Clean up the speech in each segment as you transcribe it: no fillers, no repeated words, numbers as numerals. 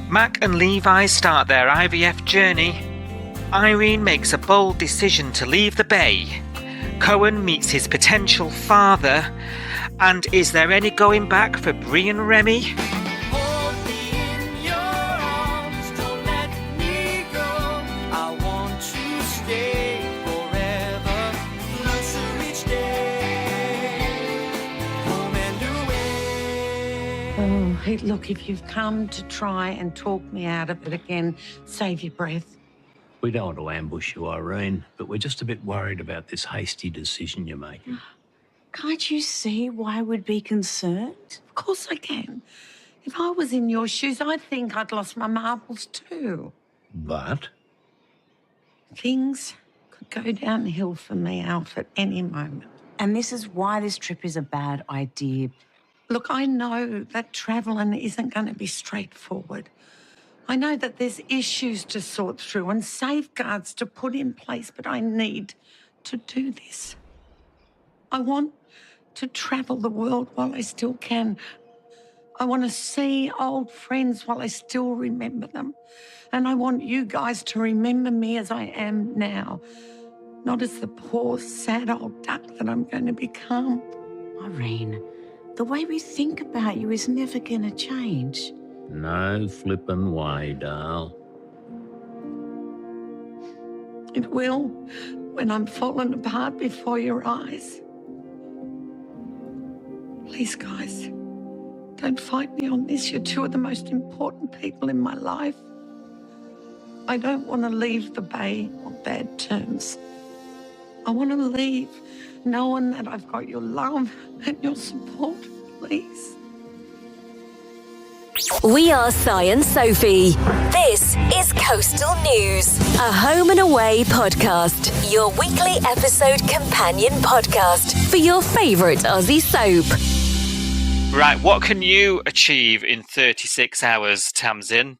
Mac and Levi start their IVF journey. Irene makes a bold decision to leave the Bay. Cohen meets his potential father. And is there any going back for Bree and Remi? Hold me in your arms, don't let me go. I want to stay forever, closer each day, home and away. Oh, hey, look, if you've come to try and talk me out of it again, save your breath. We don't want to ambush you, Irene, but we're just a bit worried about this hasty decision you're making. Can't you see why I would be concerned? Of course I can. If I was in your shoes, I'd think I'd lost my marbles too. But Things could go downhill for me, Alf, at any moment. And this is why this trip is a bad idea. Look, I know that travelling isn't going to be straightforward. I know that there's issues to sort through and safeguards to put in place, but I need to do this. I want to travel the world while I still can. I want to see old friends while I still remember them. And I want you guys to remember me as I am now, not as the poor, sad old duck that I'm going to become. Irene, the way we think about you is never going to change. no flippin' way, Dal. It will, when I'm falling apart before your eyes. Please, guys, don't fight me on this. You're two of the most important people in my life. I don't want to leave the Bay on bad terms. I want to leave knowing that I've got your love and your support, please. We are Si and Sophie. This is Coastal News, a home and away podcast, your weekly episode companion podcast for your favourite Aussie soap. Right, what can you achieve in 36 hours, Tamsin?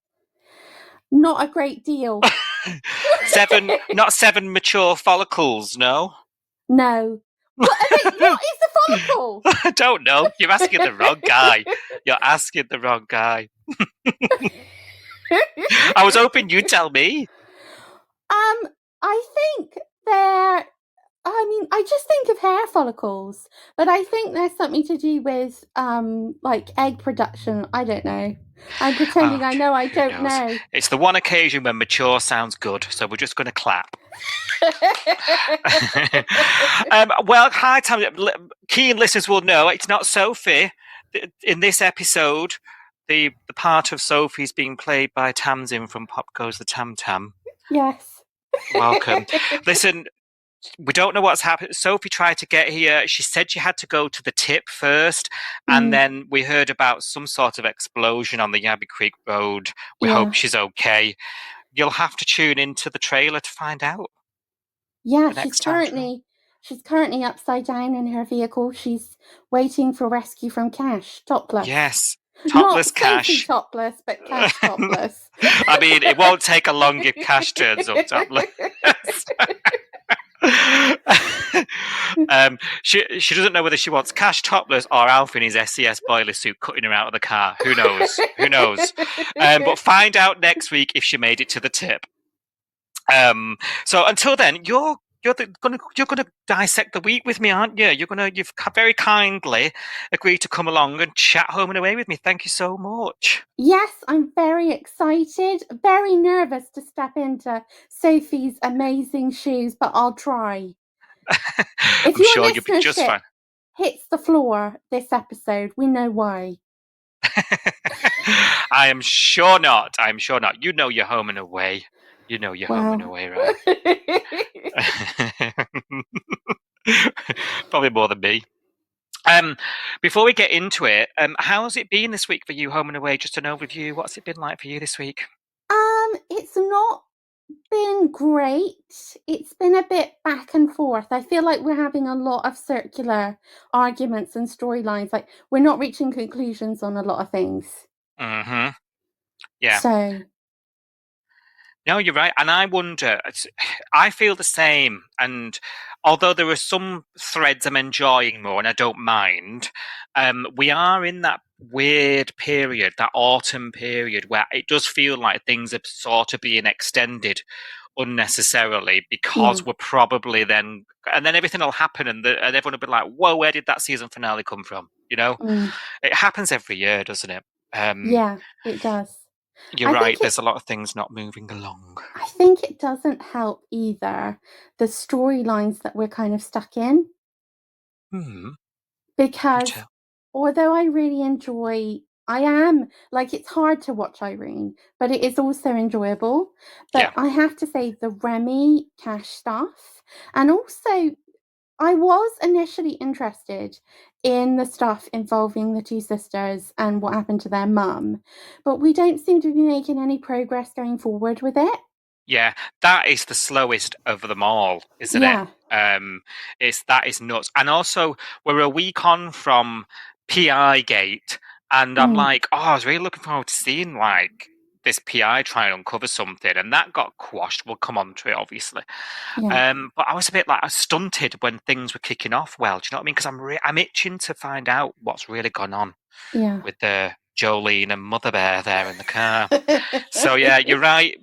Not a great deal. Not seven mature follicles, no? No. What is a follicle? I don't know. You're asking the wrong guy. You're asking the wrong guy. I was hoping you'd tell me. I think I just think of hair follicles, but I think there's something to do with like egg production. I don't know. I'm pretending I know. I don't know. It's the one occasion when mature sounds good, so we're just going to clap. Well, hi, Tam. Keen listeners will know it's not Sophie. In this episode, the part of Sophie is being played by Tamsin from Pop Goes the Tam Tam. Yes. Welcome. Listen, we don't know what's happened. Sophie tried to get here. She said she had to go to the tip first, and then we heard about some sort of explosion on the Yabby Creek Road. We hope she's okay. You'll have to tune into the trailer to find out. Yeah, she's currently upside down in her vehicle. She's waiting for rescue from Cash, topless. Yes, topless Not Cash. Sophie topless, but Cash topless. I mean, it won't take a long if Cash turns up topless. She doesn't know whether she wants Cash topless or Alf in his SES boiler suit cutting her out of the car. Who knows? Who knows? But find out next week if she made it to the tip. So until then, you're gonna dissect the week with me, aren't you? You've very kindly agreed to come along and chat home and away with me. Thank you so much. Yes, I'm very excited, very nervous to step into Sophie's amazing shoes, but I'll try. If I'm sure you'll be just fine. Hits the floor this episode, we know why. I am sure not. You know you're home and away. You know you're home and away, right? Probably more than me. Before we get into it, how's it been this week for you, home and away? Just an overview. What's it been like for you this week? It's not been great. It's been a bit back and forth. I feel like we're having a lot of circular arguments and storylines. Like we're not reaching conclusions on a lot of things. Mm-hmm. Yeah. So. No, you're right. And I wonder, I feel the same. And although there are some threads I'm enjoying more and I don't mind, we are in that weird period, that autumn period, where it does feel like things are sort of being extended unnecessarily because we're probably then, and then everything will happen and everyone will be like, whoa, where did that season finale come from? You know, it happens every year, doesn't it? Yeah, it does. You're I right. think There's a lot of things not moving along. I think it doesn't help either, the storylines that we're kind of stuck in. Because tell. although I really enjoy, I am like, it's hard to watch Irene, but it is also enjoyable. But Yeah. I have to say, the Remi Cash stuff, and also I was initially interested in the stuff involving the two sisters and what happened to their mum, but we don't seem to be making any progress going forward with it. Yeah, that is the slowest of them all, isn't it? Yeah. That is nuts. And also, we're a week on from PI Gate, and I'm like, oh, I was really looking forward to seeing like this PI try and uncover something, and that got quashed. We'll come on to it, obviously. Yeah. But I was a bit like stunted when things were kicking off. Well, do you know what I mean? Because I'm itching to find out what's really gone on Yeah. with the Jolene and Mother Bear there in the car. So yeah, you're right.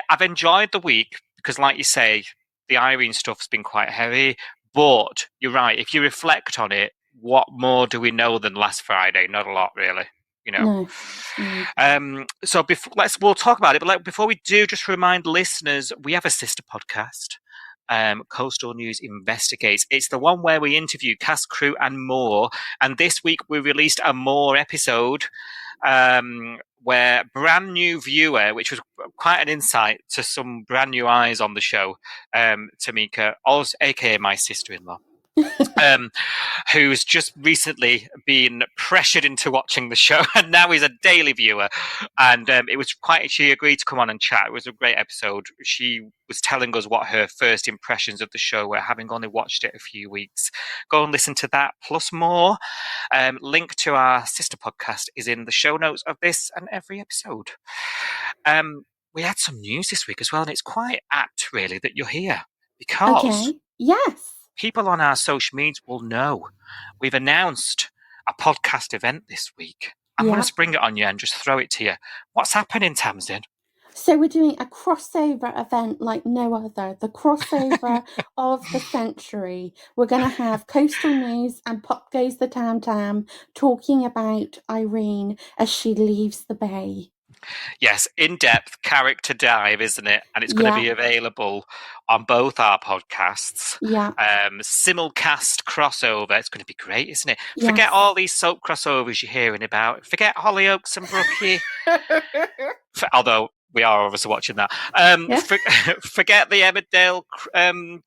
I've enjoyed the week because, like you say, the Irene stuff's been quite heavy. But you're right. If you reflect on it, what more do we know than last Friday? Not a lot, really. You know. No. So we'll talk about it. But before we do, just remind listeners, we have a sister podcast. Coastal News Investigates. It's the one where we interview cast, crew, and more. And this week we released a more episode where brand new viewer, which was quite an insight to some brand new eyes on the show, Tamika, also, aka my sister-in-law. Who's just recently been pressured into watching the show, and now he's a daily viewer. And she agreed to come on and chat. It was a great episode. She was telling us what her first impressions of the show were, having only watched it a few weeks. Go and listen to that, plus more. Link to our sister podcast is in the show notes of this and every episode. We had some news this week as well, and it's quite apt, really, that you're here, because Yes. People on our social media will know we've announced a podcast event this week. I'm going to spring it on you and just throw it to you. What's happening, Tamsin? So we're doing a crossover event like no other, the crossover of the century. We're going to have Coastal News and Pop Goes the Tam Tam talking about Irene as she leaves the bay. Yes, in-depth character dive, isn't it? And it's going to be available on both our podcasts. Yeah. Simulcast crossover. It's going to be great, isn't it? Yes. Forget all these soap crossovers you're hearing about. Forget Hollyoaks and Brookie. Although we are obviously watching that. Forget the Emmerdale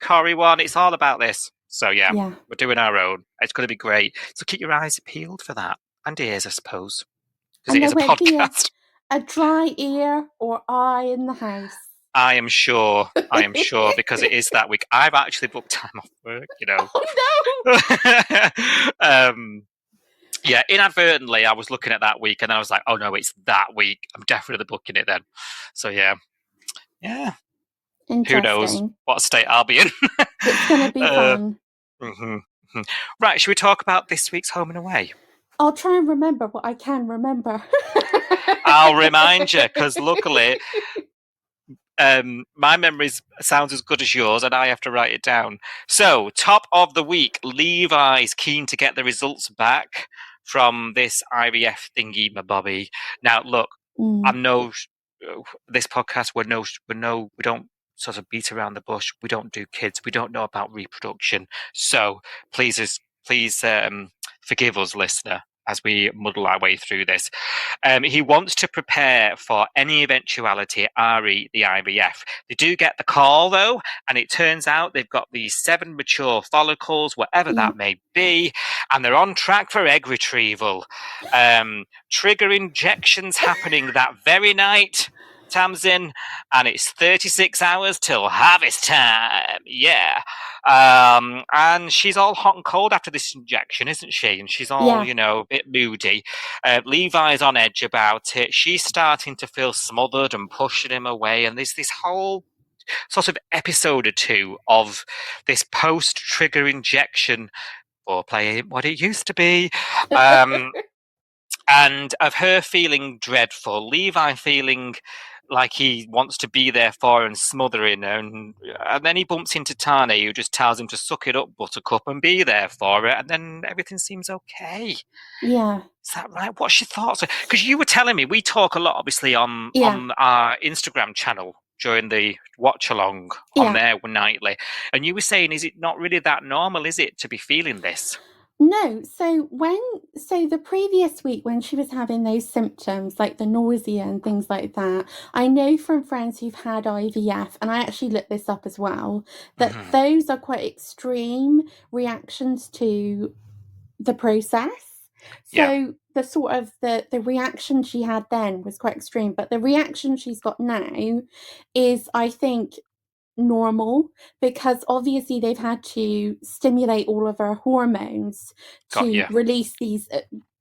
Corrie one. It's all about this. So yeah, we're doing our own. It's going to be great. So keep your eyes peeled for that. And ears, I suppose. Because it is a podcast. A dry ear or eye in the house. I am sure, because it is that week. I've actually booked time off work, you know. Oh, no! Yeah, inadvertently, I was looking at that week, and then I was like, oh, no, it's that week. I'm definitely booking it then. So, yeah. Who knows what state I'll be in. It's going to be fun. Right, should we talk about this week's Home and Away? I'll try and remember what I can remember. I'll remind you, because luckily my memory sounds as good as yours, and I have to write it down. So, top of the week, Levi's keen to get the results back from this IVF thingy, my Bobby. Now, look, I'm this podcast. We don't sort of beat around the bush. We don't do kids. We don't know about reproduction. So, please forgive us, listener, as we muddle our way through this. He wants to prepare for any eventuality re the IVF. They do get the call, though, and it turns out they've got these 7 mature follicles, whatever that may be, and they're on track for egg retrieval. Trigger injections happening that very night, Tamsin, and it's 36 hours till harvest time. Yeah. And she's all hot and cold after this injection, isn't she? And she's all, a bit moody. Levi's on edge about it. She's starting to feel smothered and pushing him away. And there's this whole sort of episode or two of this post-trigger injection foreplay, what it used to be, and of her feeling dreadful, Levi feeling like he wants to be there for her and smothering her, and then he bumps into Tane, who just tells him to suck it up, Buttercup, and be there for her, and then everything seems okay. Yeah. Is that right? What's your thoughts? Because you were telling me, we talk a lot, obviously, on our Instagram channel during the watch along on there nightly, and you were saying, is it not really that normal, is it, to be feeling this? No, so the previous week when she was having those symptoms like the nausea and things like that, I know from friends who've had IVF, and I actually looked this up as well, that those are quite extreme reactions to the process. So the sort of the reaction she had then was quite extreme, but the reaction she's got now is, I think, normal, because obviously they've had to stimulate all of her hormones to release these,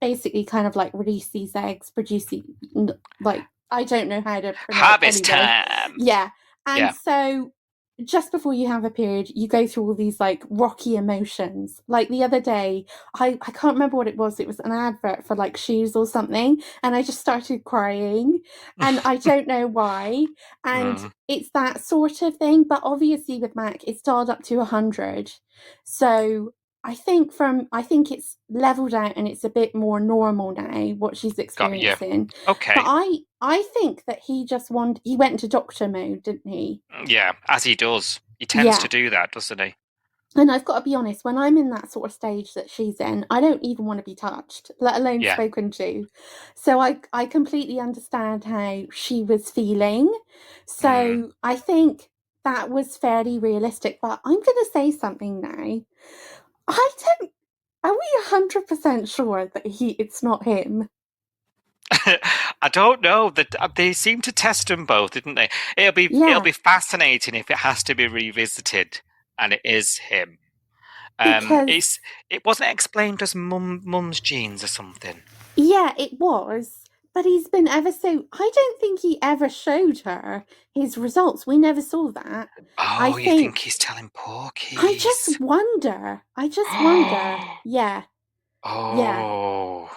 basically kind of like release these eggs, producing, like, I don't know how to pronounce harvest anyway. time. Yeah. And so just before you have a period, you go through all these like rocky emotions. Like the other day, I can't remember what it was. It was an advert for like shoes or something, and I just started crying, and I don't know why. And it's that sort of thing. But obviously with Mac, it's dialed up to 100. So I think it's leveled out and it's a bit more normal now, what she's experiencing. Okay. But I think that he went into doctor mode, didn't he? Yeah, as he does. He tends to do that, doesn't he? And I've got to be honest, when I'm in that sort of stage that she's in, I don't even want to be touched, let alone spoken to. So I completely understand how she was feeling. So I think that was fairly realistic. But I'm going to say something now. Are we 100% sure that it's not him? I don't know. They seem to test them both, didn't they? It'll be fascinating if it has to be revisited, and it is him. It wasn't explained as mum's genes or something. Yeah, it was. But he's been ever so... I don't think he ever showed her his results. We never saw that. Oh, you think he's telling porkies? I just wonder. Yeah. Oh.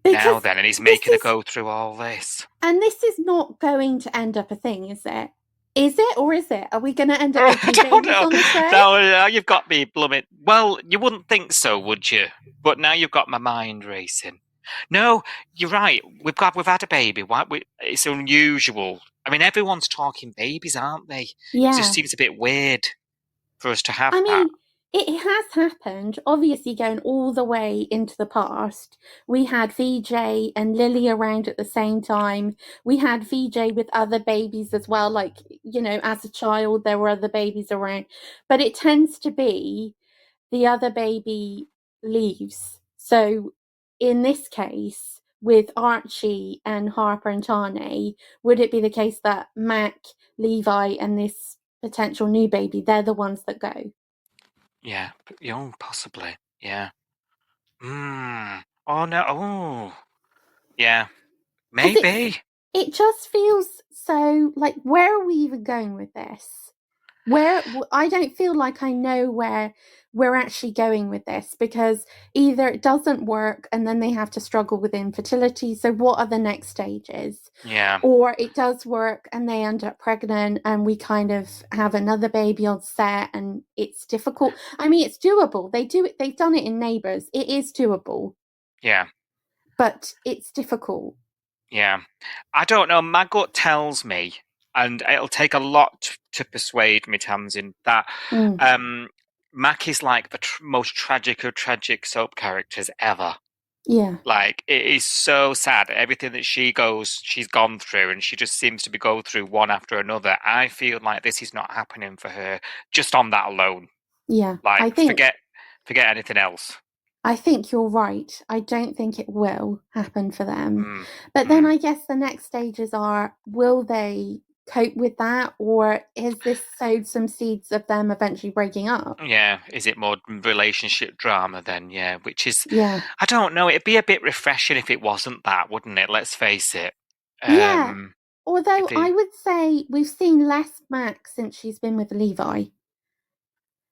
Yeah. Now then, and he's making her go through all this. And this is not going to end up a thing, is it? Is it, or is it? Are we going to end up with two babies on the show? No, you've got me blooming. Well, you wouldn't think so, would you? But now you've got my mind racing. No, you're right. We've had a baby. It's unusual. I mean, everyone's talking babies, aren't they? Yeah. It just seems a bit weird for us to have that. I mean, it has happened, obviously going all the way into the past. We had VJ and Lily around at the same time. We had VJ with other babies as well. Like, as a child, there were other babies around. But it tends to be the other baby leaves. So in this case, with Archie and Harper and Tane, would it be the case that Mac, Levi, and this potential new baby, they're the ones that go? Yeah, possibly. Yeah. Oh no. Oh. Yeah. Maybe. It just feels so like, where are we even going with this? I don't feel like I know where we're actually going with this, because either it doesn't work and then they have to struggle with infertility. So what are the next stages? Yeah. Or it does work and they end up pregnant and we kind of have another baby on set and it's difficult. I mean, it's doable. They've done it in Neighbours. It is doable. Yeah. But it's difficult. Yeah. I don't know. My gut tells me, and it'll take a lot to persuade me, Tamsin, that Mac is like the most tragic of tragic soap characters ever. Yeah. Like, it is so sad. Everything that she's gone through, and she just seems to be going through one after another. I feel like this is not happening for her just on that alone. Yeah. Like, I think, forget anything else. I think you're right. I don't think it will happen for them. But then I guess the next stages are, will they cope with that, or has this sowed some seeds of them eventually breaking up? Yeah. Is it more relationship drama then? Yeah. Which is, I don't know. It'd be a bit refreshing if it wasn't that, wouldn't it? Let's face it. Yeah. Although If I he, would say we've seen less Max since she's been with Levi.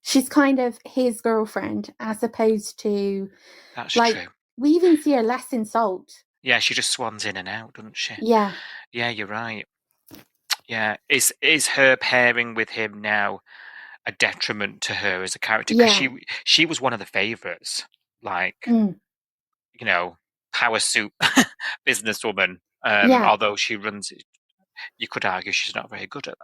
She's kind of his girlfriend as opposed to, that's like, true. we even see her less in Salt. Yeah, she just swans in and out, doesn't she? Yeah, Yeah, you're right. Yeah, is her pairing with him now a detriment to her as a character? Because yeah, she was one of the favourites, like, mm, you know, power suit businesswoman. yeah, Although she runs it, you could argue she's not very good at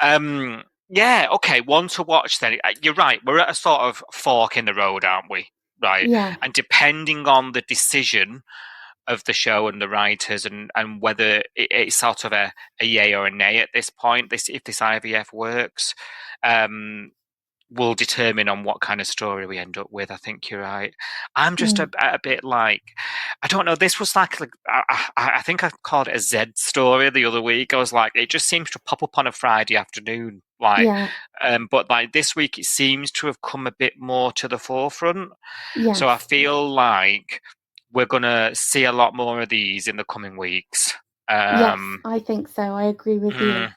that. Yeah, okay, one to watch then. You're right. We're at a sort of fork in the road, aren't we? Right, yeah, and depending on the decision of the show and the writers, and whether it's sort of a yay or a nay at this point, if this IVF works, um, will determine on what kind of story we end up with. I think you're right. I'm just mm, a bit like, I don't know. This was like I think I called it a Z story the other week. I was like, it just seems to pop up on a Friday afternoon, like, yeah, but like this week it seems to have come a bit more to the forefront. So I yes, feel like we're gonna see a lot more of these in the coming weeks. yes, Um, I think so. I agree with you. mm,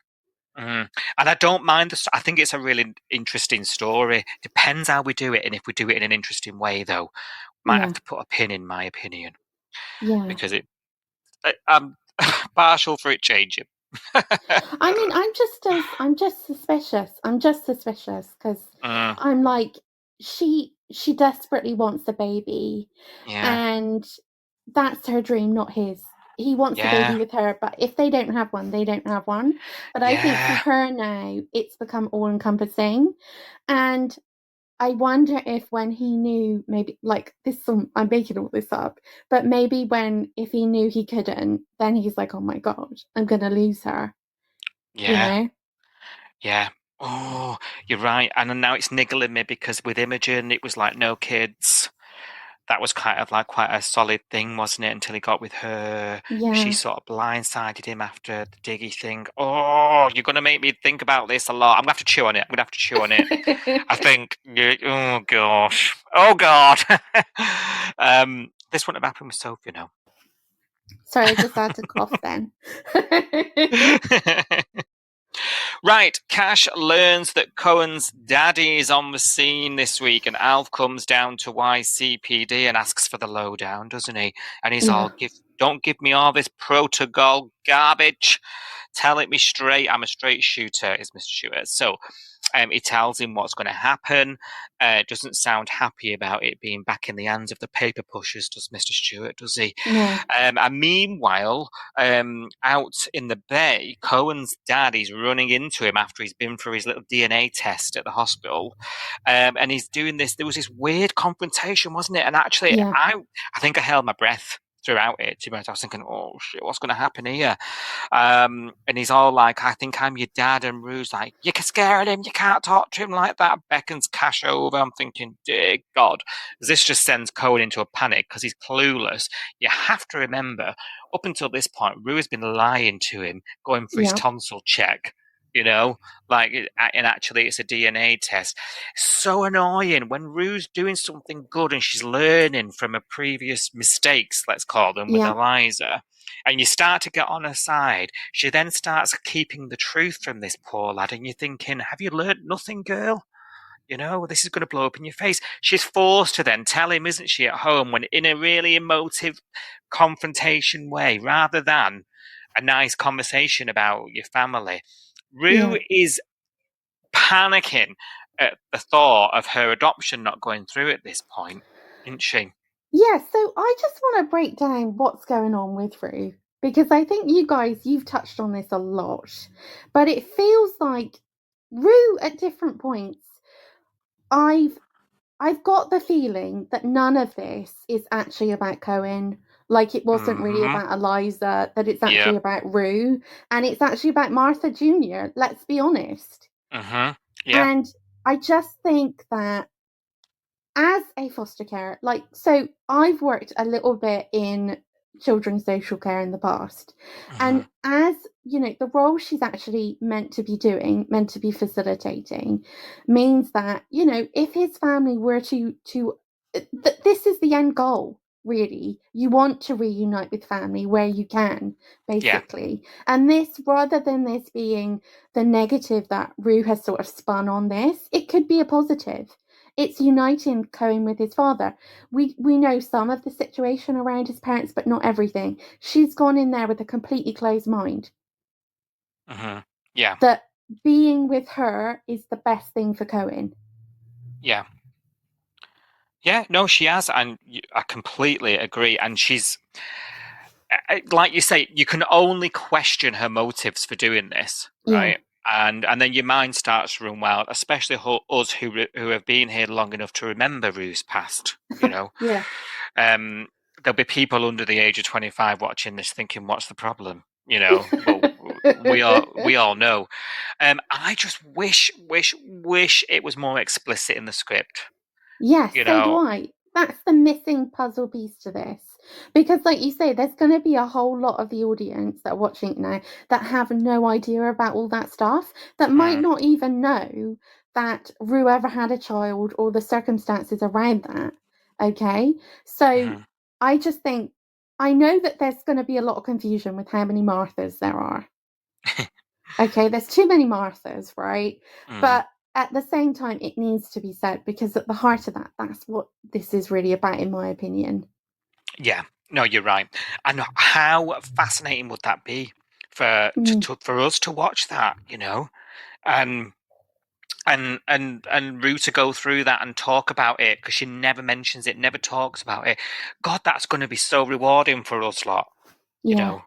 mm. And I don't mind I think it's a really interesting story. Depends how we do it, and if we do it in an interesting way, though, might have Yeah, to put a pin in my opinion yeah. because I'm partial for it changing. I mean, I'm just suspicious. I'm just suspicious because Mm, I'm like, she desperately wants a baby, yeah, and that's her dream, not his. He wants a baby yeah, with her, but if they don't have one, they don't have one. But I think for yeah, her now, it's become all encompassing, and I wonder if when he knew, maybe like this, I'm making all this up, but maybe if he knew he couldn't, then he's like, oh my god, I'm gonna lose her, you yeah, know? yeah. Oh, you're right. And then now it's niggling me because with Imogen, it was like no kids. That was kind of like quite a solid thing, wasn't it? Until he got with her. She Yeah. sort of blindsided him after the Diggy thing. Oh, you're going to make me think about this a lot. I'm going to have to chew on it. I'm going to have to chew on it. I think, oh gosh. Oh God. This wouldn't have happened with Sophie, no. Sorry, I just had to cough then. Right, Cash learns that Cohen's daddy is on the scene this week, and Alf comes down to YCPD and asks for the lowdown, doesn't he? And he's Yeah. all, don't give me all this protocol garbage. Tell it me straight. I'm a straight shooter, is Mr. Stewart. So he tells him what's going to happen. Doesn't sound happy about it being back in the hands of the paper pushers, does Mr. Stewart, does he? No. And meanwhile, out in the bay, Cohen's dad is running into him after he's been for his little DNA test at the hospital. And he's doing this. There was this weird confrontation, wasn't it? And actually, Yeah. I think I held my breath throughout it. To be honest, I was thinking, oh shit, what's going to happen here? And he's all like, I think I'm your dad. And Rue's like, you can scare him. You can't talk to him like that. Beckons Cash over. I'm thinking, dear God, this just sends Cohen into a panic because he's clueless. You have to remember, up until this point, Rue has been lying to him, going for his Yeah. tonsil check. You know, like, and actually, it's a DNA test. So annoying when Rue's doing something good and she's learning from her previous mistakes, let's call them, with Yeah. Eliza, and you start to get on her side. She then starts keeping the truth from this poor lad, and you're thinking, have you learnt nothing, girl? You know, this is going to blow up in your face. She's forced to then tell him, isn't she, at home, when in a really emotive confrontation way, rather than a nice conversation about your family. Yeah. Rue is panicking at the thought of her adoption not going through at this point, isn't she? Yeah, so I just want to break down what's going on with Rue, because I think you've touched on this a lot, but it feels like Rue at different points, I've got the feeling that none of this is actually about Cohen. Like it wasn't really Mm-hmm. about Eliza, that it's Yeah. actually about Rue, and it's actually about Martha Jr., let's be honest. Mm-hmm. Yeah. And I just think that as a foster care, so I've worked a little bit in children's social care in the past. Mm-hmm. And as you know, the role she's actually meant to be facilitating, means that, if his family were to this is the end goal. really. You want to reunite with family where you can, basically. And this, rather than this being the negative that Rue has sort of spun on this, it could be a positive. It's uniting Cohen with his father. We know some of the situation around his parents, but not everything. She's gone in there with a completely closed mind. Mm-hmm. Yeah. That being with her is the best thing for Cohen. Yeah. Yeah, no, she has, and I completely agree. And she's, like you say, you can only question her motives for doing this, right? And then your mind starts to run wild, especially us who have been here long enough to remember Rue's past. You know, Yeah. There'll be people under the age of 25 watching this, thinking, "What's the problem?" You know, but we all know. I just wish it was more explicit in the script. Yes, You so do know, I. That's the missing puzzle piece to this. Because, like you say, there's going to be a whole lot of the audience that are watching it now that have no idea about all that stuff, that might not even know that Rue ever had a child or the circumstances around that. Okay? So I just think, I know that there's going to be a lot of confusion with how many Marthas there are. Okay, there's too many Marthas, right? But at the same time, it needs to be said, because at the heart of that, that's what this is really about, in my opinion. Yeah, no, you're right. And how fascinating would that be for us to watch that, you know, and Rue to go through that and talk about it, because she never mentions it, never talks about it. God, that's going to be so rewarding for us lot, you know,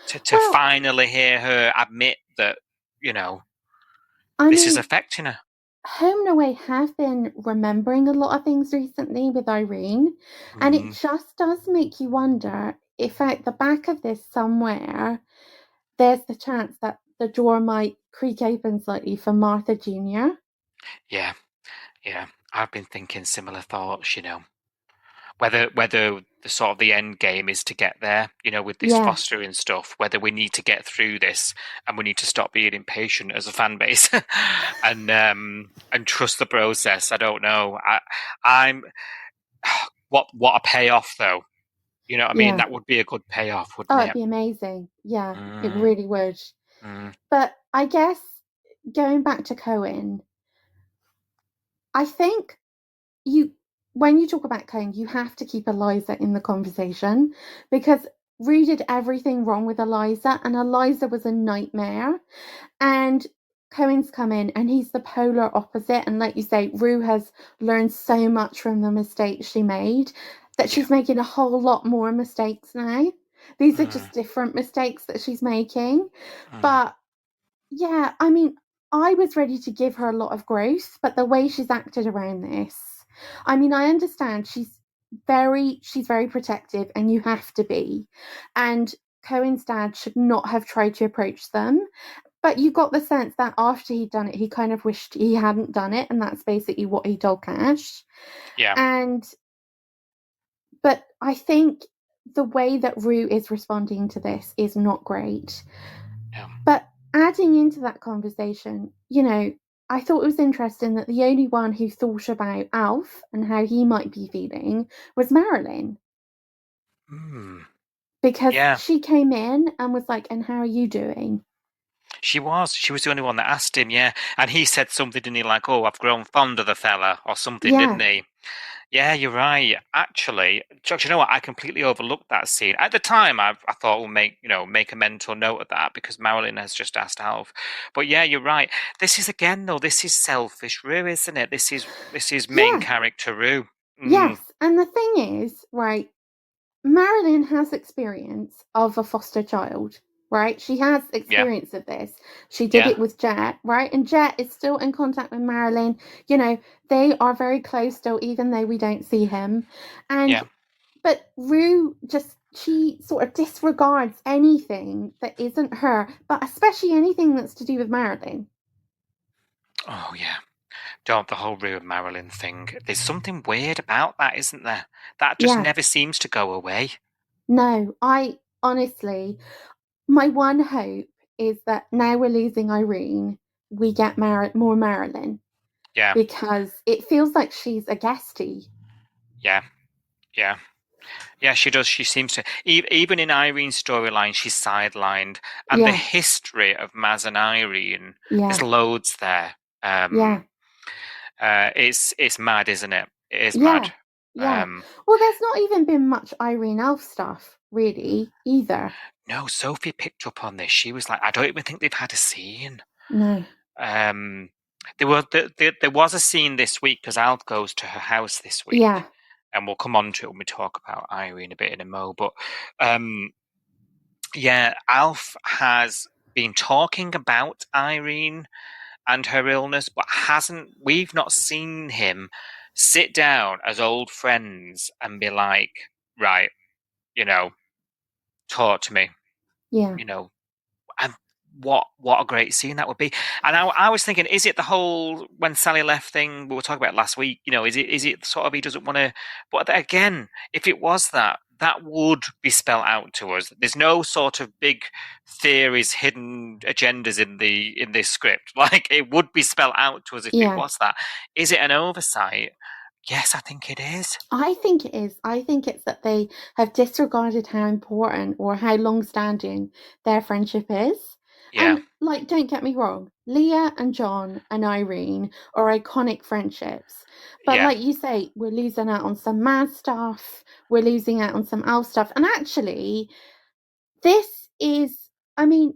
to finally hear her admit that, you know, this is affecting her. Home and Away have been remembering a lot of things recently with Irene, and it just does make you wonder if at the back of this somewhere there's the chance that the door might creak open slightly for Martha Jr. Yeah, I've been thinking similar thoughts, you know. Whether the sort of the end game is to get there, you know, with this fostering stuff, whether we need to get through this and we need to stop being impatient as a fan base and trust the process. I don't know. I'm what a payoff though. You know what I mean? That would be a good payoff, wouldn't it'd it? be amazing. Yeah, it really would. But I guess going back to Cohen, I think when you talk about Cohen, you have to keep Eliza in the conversation, because Rue did everything wrong with Eliza, and Eliza was a nightmare. And Cohen's come in and he's the polar opposite. And like you say, Rue has learned so much from the mistakes she made that she's making a whole lot more mistakes now. These are just different mistakes that she's making. But yeah, I mean, I was ready to give her a lot of growth, but the way she's acted around this, I mean, I understand she's very protective, and you have to be. And Cohen's dad should not have tried to approach them. But you got the sense that after he'd done it, he kind of wished he hadn't done it, and that's basically what he told Cash. Yeah. But I think the way that Rue is responding to this is not great. Yeah. But adding into that conversation, you know, I thought it was interesting that the only one who thought about Alf and how he might be feeling was Marilyn. Because she came in and was like, "And how are you doing?" She was the only one that asked him, yeah. And he said something, didn't he? Like, "Oh, I've grown fond of the fella," or something, didn't he? Yeah, you're right. Actually, George, you know what? I completely overlooked that scene. At the time, I thought we'll make a mental note of that, because Marilyn has just asked Alf. But yeah, you're right. This is again, though. This is selfish Rue, isn't it? This is main character Rue. Yes, and the thing is, right? Marilyn has experience of a foster child, right? She has experience of this. She did it with Jet, right? And Jet is still in contact with Marilyn. You know, they are very close still, even though we don't see him. But Rue she sort of disregards anything that isn't her, but especially anything that's to do with Marilyn. Oh, yeah. Don't the whole Rue and Marilyn thing. There's something weird about that, isn't there? That just never seems to go away. No, I honestly, my one hope is that now we're losing Irene, we get more Marilyn. Yeah. Because it feels like she's a guestie. Yeah. Yeah, she does. She seems to, even in Irene's storyline, she's sidelined. And the Yeah. history of Maz and Irene, there's Yeah. loads there. Yeah. It's mad, isn't it? It is Yeah. mad. Yeah. Well, there's not even been much Irene Elf stuff, really, either. No, Sophie picked up on this. She was like, I don't even think they've had a scene. No. There was a scene this week because Alf goes to her house this week. Yeah. And we'll come on to it when we talk about Irene a bit in a mo. But yeah, Alf has been talking about Irene and her illness, but we've not seen him sit down as old friends and be like, right, talk to me, Yeah. and what a great scene that would be. And I was thinking, is it the whole when Sally left thing we were talking about last week? Is it sort of he doesn't want to? But again, if it was that would be spelled out to us. There's no sort of big theories, hidden agendas in this script. Like it would be spelled out to us if it was that. Is it an oversight? Yes, I think it is. I think it is. I think it's that they have disregarded how important or how long-standing their friendship is. Yeah. And, like, don't get me wrong, Leah and John and Irene are iconic friendships. But like you say, we're losing out on some Mad stuff, we're losing out on some Alf stuff. And actually, this is, I mean,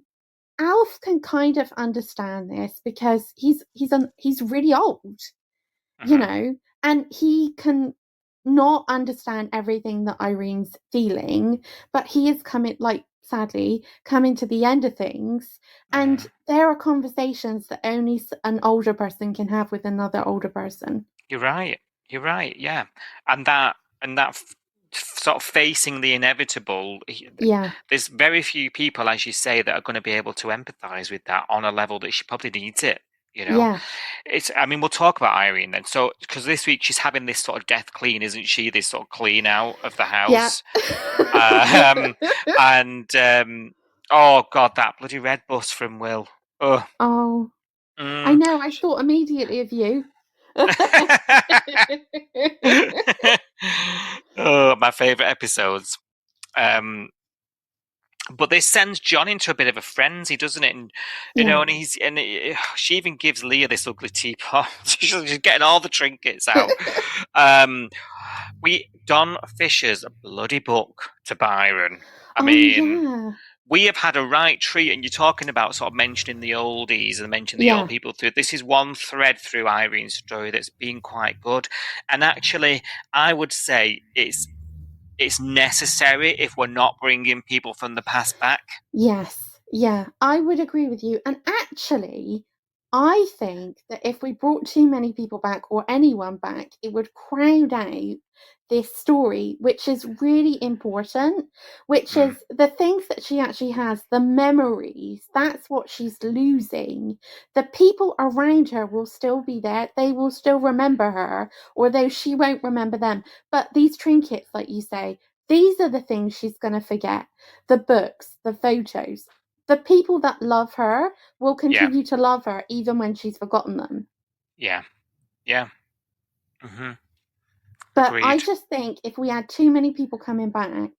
Alf can kind of understand this because he's really old, and he can not understand everything that Irene's feeling, but he is sadly coming to the end of things, and there are conversations that only an older person can have with another older person. You're right, yeah. And that sort of facing the inevitable, there's very few people, as you say, that are going to be able to empathize with that on a level that she probably needs it. We'll talk about Irene then. So, because this week she's having this sort of death clean, isn't she? This sort of clean out of the house. Oh god, that bloody red bus from Will. Oh, I know. I thought immediately of you. Oh, my favorite episodes. But this sends John into a bit of a frenzy, doesn't it? And she even gives Leah this ugly teapot. She's getting all the trinkets out. Don Fisher's bloody book to Byron. We have had a right treat, and you're talking about sort of mentioning the oldies and mentioning the old people through. This is one thread through Irene's story that's been quite good, and actually, I would say it's necessary if we're not bringing people from the past back. Yes, yeah, I would agree with you. And actually, I think that if we brought too many people back or anyone back, it would crowd out this story, which is really important, which is the things that she actually has, the memories, that's what she's losing. The people around her will still be there. They will still remember her, although she won't remember them. But these trinkets, like you say, these are the things she's going to forget. The books, the photos. The people that love her will continue to love her even when she's forgotten them. Yeah. Mm-hmm. But Agreed. I just think if we had too many people coming back,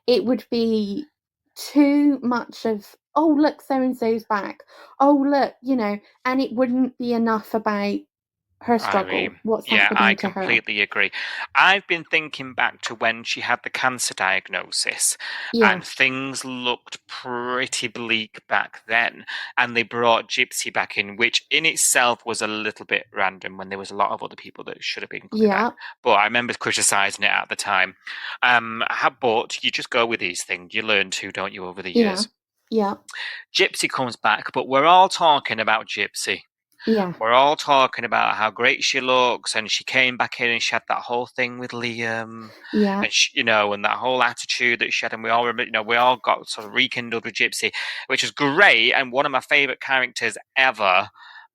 it would be too much of, oh, look, so-and-so's back. Oh, look, and it wouldn't be enough about her struggle. Irene. What's happening I to her. completely agree. I've been thinking back to when she had the cancer diagnosis, and things looked pretty bleak back then, and they brought Gypsy back in, which in itself was a little bit random when there was a lot of other people that should have been coming back. But I remember criticising it at the time. But you just go with these things. You learn too, don't you, over the years? Yeah. Gypsy comes back, but we're all talking about Gypsy. Yeah. We're all talking about how great she looks, and she came back in and she had that whole thing with Liam. Yeah. And and that whole attitude that she had, and we all remember, we all got sort of rekindled with Gypsy, which is great and one of my favorite characters ever.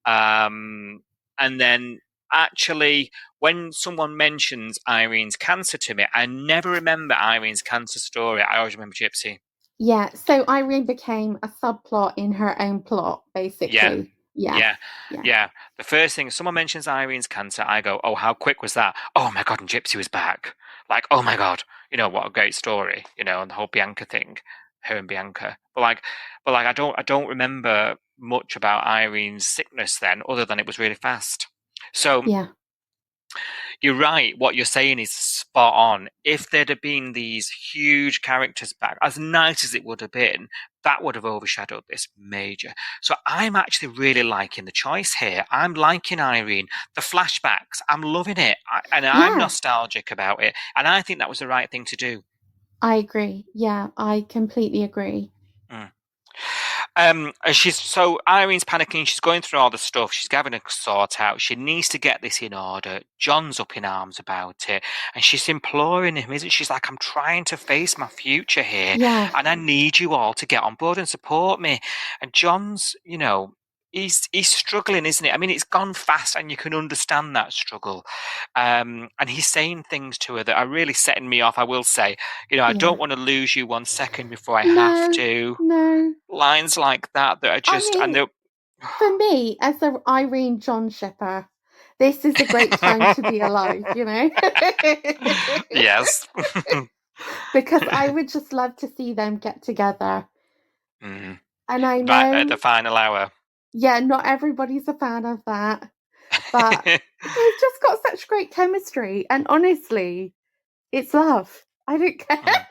And then actually, when someone mentions Irene's cancer to me, I never remember Irene's cancer story. I always remember Gypsy. Yeah. So Irene became a subplot in her own plot, basically. Yeah. Yeah. The first thing someone mentions Irene's cancer, I go, "Oh, how quick was that? Oh my god!" And Gypsy was back. Like, oh my god, what a great story, and the whole Bianca thing, her and Bianca. But I don't remember much about Irene's sickness then, other than it was really fast. So Yeah. you're right. What you're saying is spot on. If there'd have been these huge characters back, as nice as it would have been, that would have overshadowed this major. So I'm actually really liking the choice here. I'm liking Irene. The flashbacks, I'm loving it. And I'm Yeah. nostalgic about it. And I think that was the right thing to do. I agree. Yeah, I completely agree. And so Irene's panicking. She's going through all the stuff. She's having a sort out. She needs to get this in order. John's up in arms about it, and she's imploring him. Isn't she's like, "I'm trying to face my future here, Yeah. and I need you all to get on board and support me." And John's, he's struggling, isn't it? I mean, it's gone fast, and you can understand that struggle. And he's saying things to her that are really setting me off. I will say, I don't want to lose you 1 second before I have to. No. Lines like that are just, I mean, for me, as a Irene John shipper, this is a great time to be alive, Yes. Because I would just love to see them get together. Mm. And I know Right at the final hour. Yeah, not everybody's a fan of that. But they've just got such great chemistry. And honestly, it's love. I don't care.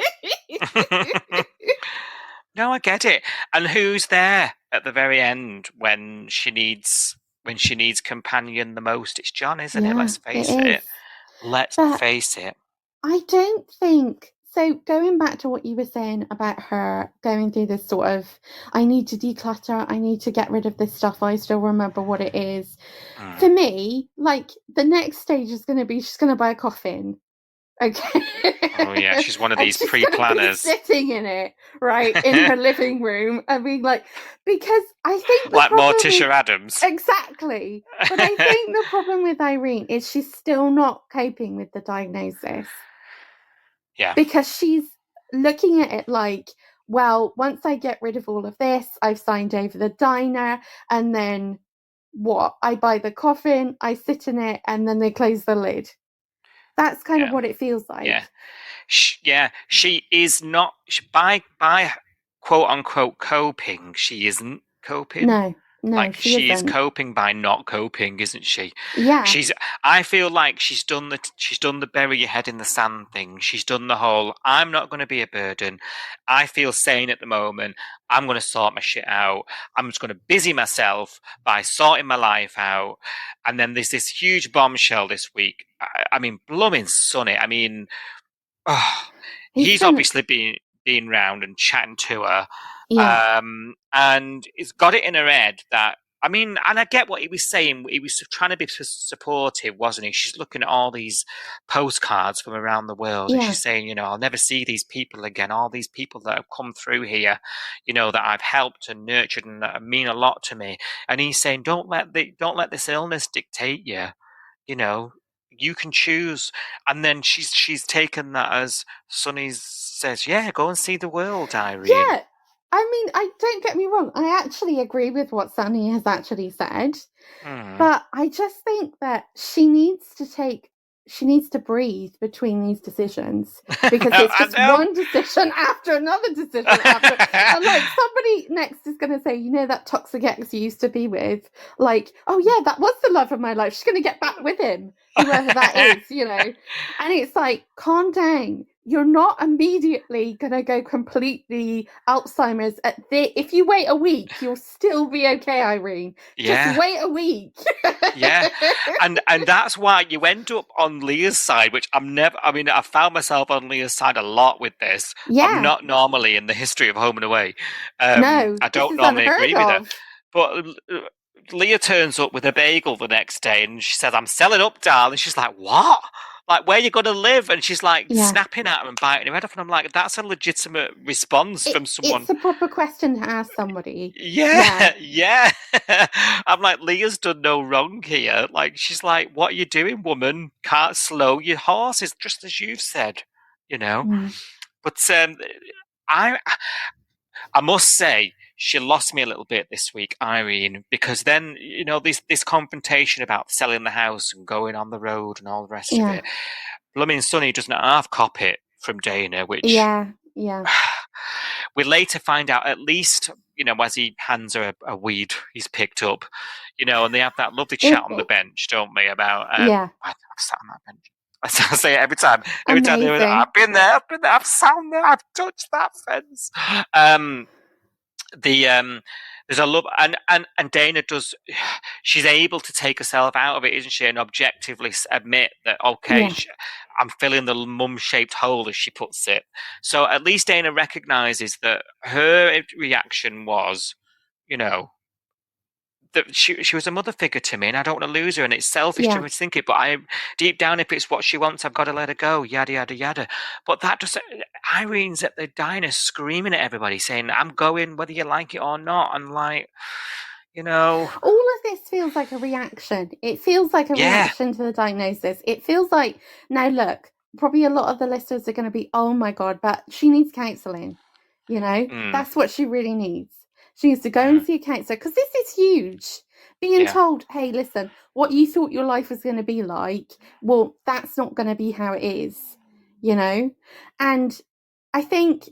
No, I get it. And who's there at the very end when she needs companion the most? It's John, isn't it? Let's face it. Let's face it. I don't think so. Going back to what you were saying about her going through this sort of, I need to declutter, I need to get rid of this stuff, I still remember what it is. For me, like, the next stage is going to be she's going to buy a coffin. Okay. Oh yeah, she's one of these pre-planners. Sitting in it, right, in her living room, and being like, because I think like Morticia Adams. Exactly. But I think the problem with Irene is she's still not coping with the diagnosis. Yeah. Because she's looking at it like, well, once I get rid of all of this, I've signed over the diner, and then what? I buy the coffin, I sit in it, and then they close the lid. That's kind of what it feels like. Yeah. She is not, by quote unquote coping. She isn't coping. No, like she isn't. is coping by not coping, isn't she? Yeah. I feel like she's done the bury your head in the sand thing. She's done the whole, I'm not going to be a burden. I feel sane at the moment. I'm going to sort my shit out. I'm just going to busy myself by sorting my life out. And then there's this huge bombshell this week. I mean, blooming Sonny. I mean, he's obviously been round and chatting to her. Yeah. And he's got it in her head that, I mean, and I get what he was saying. He was trying to be supportive, wasn't he? She's looking at all these postcards from around the world, and she's saying, I'll never see these people again. All these people that have come through here, that I've helped and nurtured and that mean a lot to me. And he's saying, don't let this illness dictate you. You can choose. And then she's taken that as Sonny says, yeah, go and see the world, Irene. Yeah. I mean, don't get me wrong. I actually agree with what Sonny has actually said. But I just think that she needs to breathe between these decisions, because it's just one decision after another decision and like somebody next is going to say, that toxic ex you used to be with, like, oh yeah, that was the love of my life, she's going to get back with him, whoever that is, and it's like, calm down. You're not immediately going to go completely Alzheimer's. If you wait a week, you'll still be okay, Irene. Yeah. Just wait a week. Yeah. And that's why you end up on Leah's side, which I found myself on Leah's side a lot with this. Yeah. I'm not normally in the history of Home and Away. No, I don't normally agree with her. But Leah turns up with a bagel the next day and she says, I'm selling up, darling. She's like, what? Like, where are you going to live? And she's like snapping at her and biting her head off. And I'm like, that's a legitimate response from someone. It's a proper question to ask somebody. Yeah. I'm like, Leah's done no wrong here. Like, she's like, what are you doing, woman? Can't slow your horses, just as you've said, But I must say, she lost me a little bit this week, Irene, because then, this confrontation about selling the house and going on the road and all the rest of it. Blooming Sonny doesn't half cop it from Dana, which Yeah. we later find out, at least, as he hands her a weed he's picked up, and they have that lovely chat on the bench, don't they, about, I've sat on that bench. I say it every time. Every time I've been there, I've sat on there, I've touched that fence. There's a love, and Dana does. She's able to take herself out of it, isn't she? And objectively admit that, I'm filling the mum-shaped hole, as she puts it. So at least Dana recognizes that her reaction was, that she was a mother figure to me, and I don't want to lose her, and it's selfish to think it, but deep down, if it's what she wants, I've got to let her go, yada yada yada. But that doesn't. Irene's at the diner screaming at everybody, saying, "I'm going, whether you like it or not." I'm like, all of this feels like a reaction. It feels like a reaction to the diagnosis. It feels like, now look, probably a lot of the listeners are going to be, oh my god, but she needs counselling. That's what she really needs. She needs to go and see a counsellor, because this is huge. Being told, hey, listen, what you thought your life was going to be like, well, that's not going to be how it is, And I think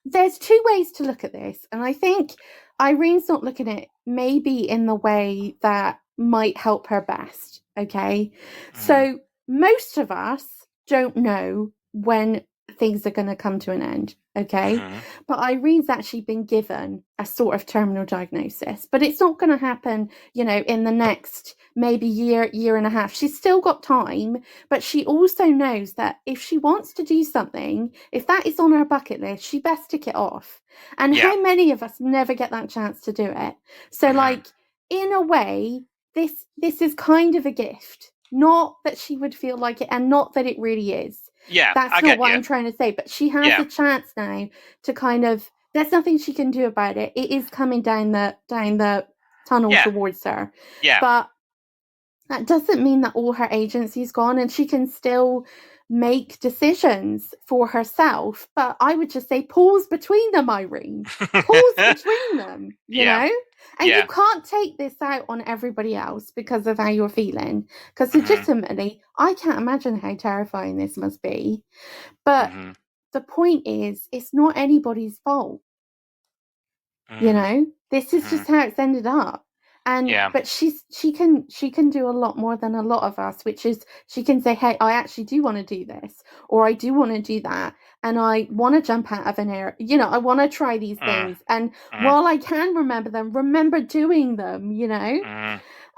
there's two ways to look at this. And I think Irene's not looking at it maybe in the way that might help her best, okay? So most of us don't know when things are going to come to an end, okay? But Irene's actually been given a sort of terminal diagnosis, but it's not going to happen, in the next maybe year and a half. She's still got time, but she also knows that if she wants to do something, if that is on her bucket list, she best tick it off. And how many of us never get that chance to do it? So like, in a way, this is kind of a gift. Not that she would feel like it, and not that it really is. Yeah, that's not what I'm trying to say. But she has a chance now to kind of. There's nothing she can do about it. It is coming down the tunnel towards her. Yeah. But that doesn't mean that all her agency's gone, and she can still make decisions for herself. But I would just say pause between them, Irene. Pause between them. You know. And you can't take this out on everybody else because of how you're feeling. Because legitimately, I can't imagine how terrifying this must be. But the point is, it's not anybody's fault. This is just how it's ended up. And but she can do a lot more than a lot of us, which is she can say, hey, I actually do want to do this, or I do want to do that, and I want to jump out of an air, I want to try these things, and while I can remember doing them,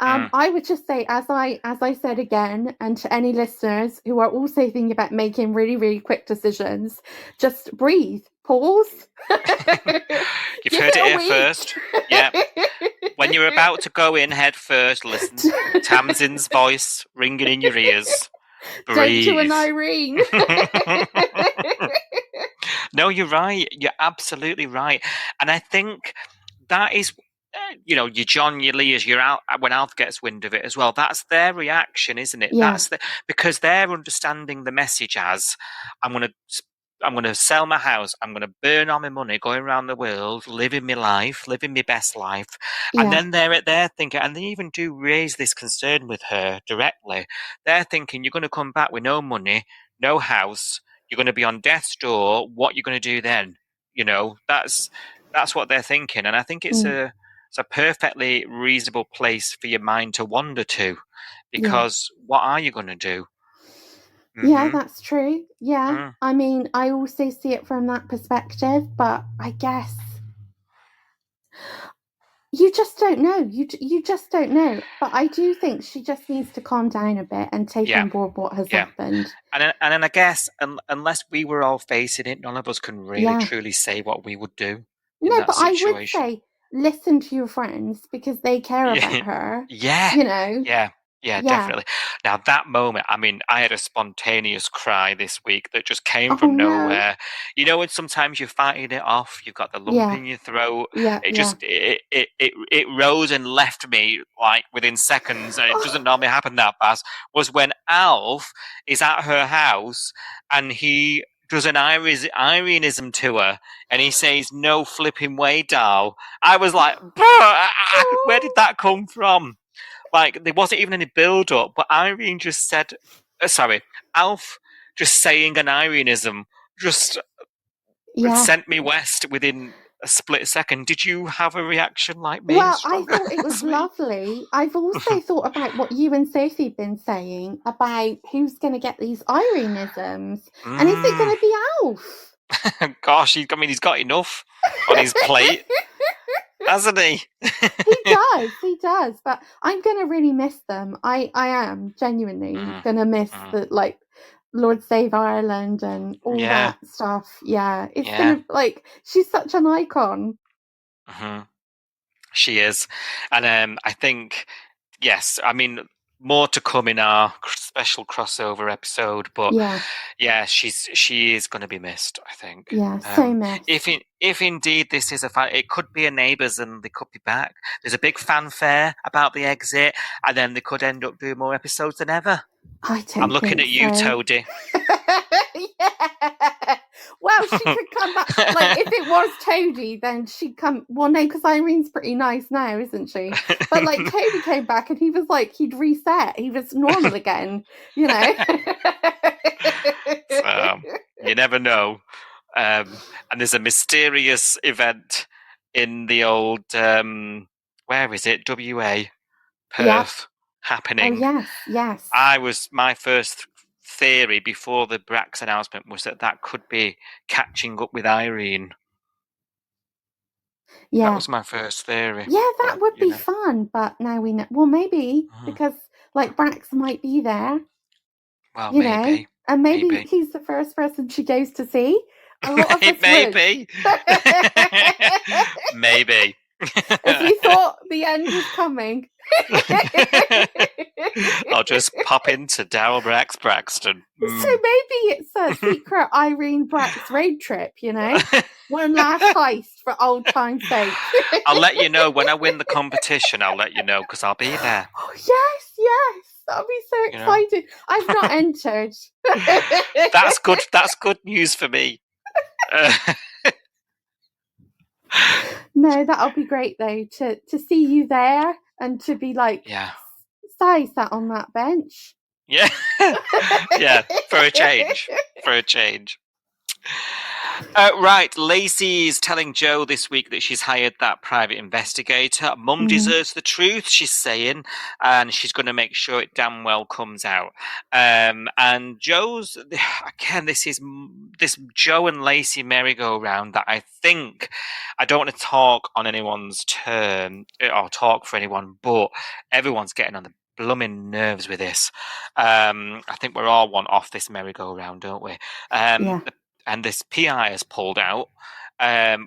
I would just say, as I said again, and to any listeners who are also thinking about making really, really quick decisions, just breathe, pause. You've heard it here first. Yeah. When you're about to go in head first, listen to Tamsin's voice ringing in your ears. Breathe. Don't to an Irene. No, you're right. You're absolutely right. And I think that is, your John, your Leah's, your Al, when Alf gets wind of it as well, that's their reaction, isn't it? Yeah. Because they're understanding the message as, I'm going to sell my house. I'm going to burn all my money, going around the world, living my life, living my best life. And then they're thinking, and they even do raise this concern with her directly. They're thinking, you're going to come back with no money, no house. You're going to be on death's door. What you're going to do then? That's what they're thinking. And I think it's a perfectly reasonable place for your mind to wander to, because what are you going to do? Yeah, that's true. Yeah. I mean, I also see it from that perspective, but I guess you just don't know. You just don't know. But I do think she just needs to calm down a bit and take on board what has happened. And then I guess, unless we were all facing it, none of us can really truly say what we would do. No, but situation. I would say listen to your friends, because they care about her. Yeah. Yeah, definitely. Now, that moment, I mean, I had a spontaneous cry this week that just came from nowhere. When sometimes you're fighting it off, you've got the lump in your throat. It rose and left me like within seconds, and it doesn't normally happen that fast, was when Alf is at her house and he does an Ireneism to her, and he says, "No flipping way, doll." I was like, where did that come from? Like, there wasn't even any build-up, but Irene just said, Alf just saying an Ireneism just Yeah. sent me west within a split second. Did you have a reaction like me? Well, I Stronger thought it was as me? lovely. I've also thought about what you and Sophie have been saying about who's going to get these Ireneisms. And is it going to be Alf? Gosh, he's got enough on his plate, hasn't he? He does. But I'm going to really miss them. I am genuinely going to miss the, like, Lord Save Ireland and all that stuff. Yeah, it's going to, like, she's such an icon. She is. And I think, yes, I mean, more to come in our special crossover episode, but she is going to be missed, I think. Yeah, so missed. If indeed this is it could be a Neighbours and they could be back. There's a big fanfare about the exit, and then they could end up doing more episodes than ever. I'm looking at you, Toadie. Yeah. Well, she could come back. Like, if it was Toadie, then she'd come. Well, no, because Irene's pretty nice now, isn't she? But, like, Toadie came back and he was like, he'd reset. He was normal again, you know? You never know. And there's a mysterious event in the old, where is it? WA, Perth, happening. Oh, yes. My first theory before the Brax announcement was that could be catching up with Irene. Yeah. That was my first theory. Yeah, that would be fun, but now we know. Well, maybe, because, like, Brax might be there. Well, you maybe. know? And maybe he's the first person she goes to see. A lot of us maybe. Maybe. If we thought the end was coming. I'll just pop into Daryl Braxton. So maybe it's a secret Irene Brax road trip, you know? One last heist for old time's sake. I'll let you know when I win the competition. I'll let you know because I'll be there. Oh, yes. That'll be so exciting. I've not entered. That's good. That's good news for me. No, that'll be great though to see you there and to be like, Si sat on that bench. Yeah, for a change. Right, Lacey's telling Joe this week that she's hired that private investigator. Mum deserves the truth, she's saying, and she's going to make sure it damn well comes out. And Joe's, again, this Joe and Lacey merry-go-round that I don't want to talk on anyone's turn or talk for anyone, but everyone's getting on the blooming nerves with this. I think we're all one off this merry-go-round, don't we? And this PI has pulled out.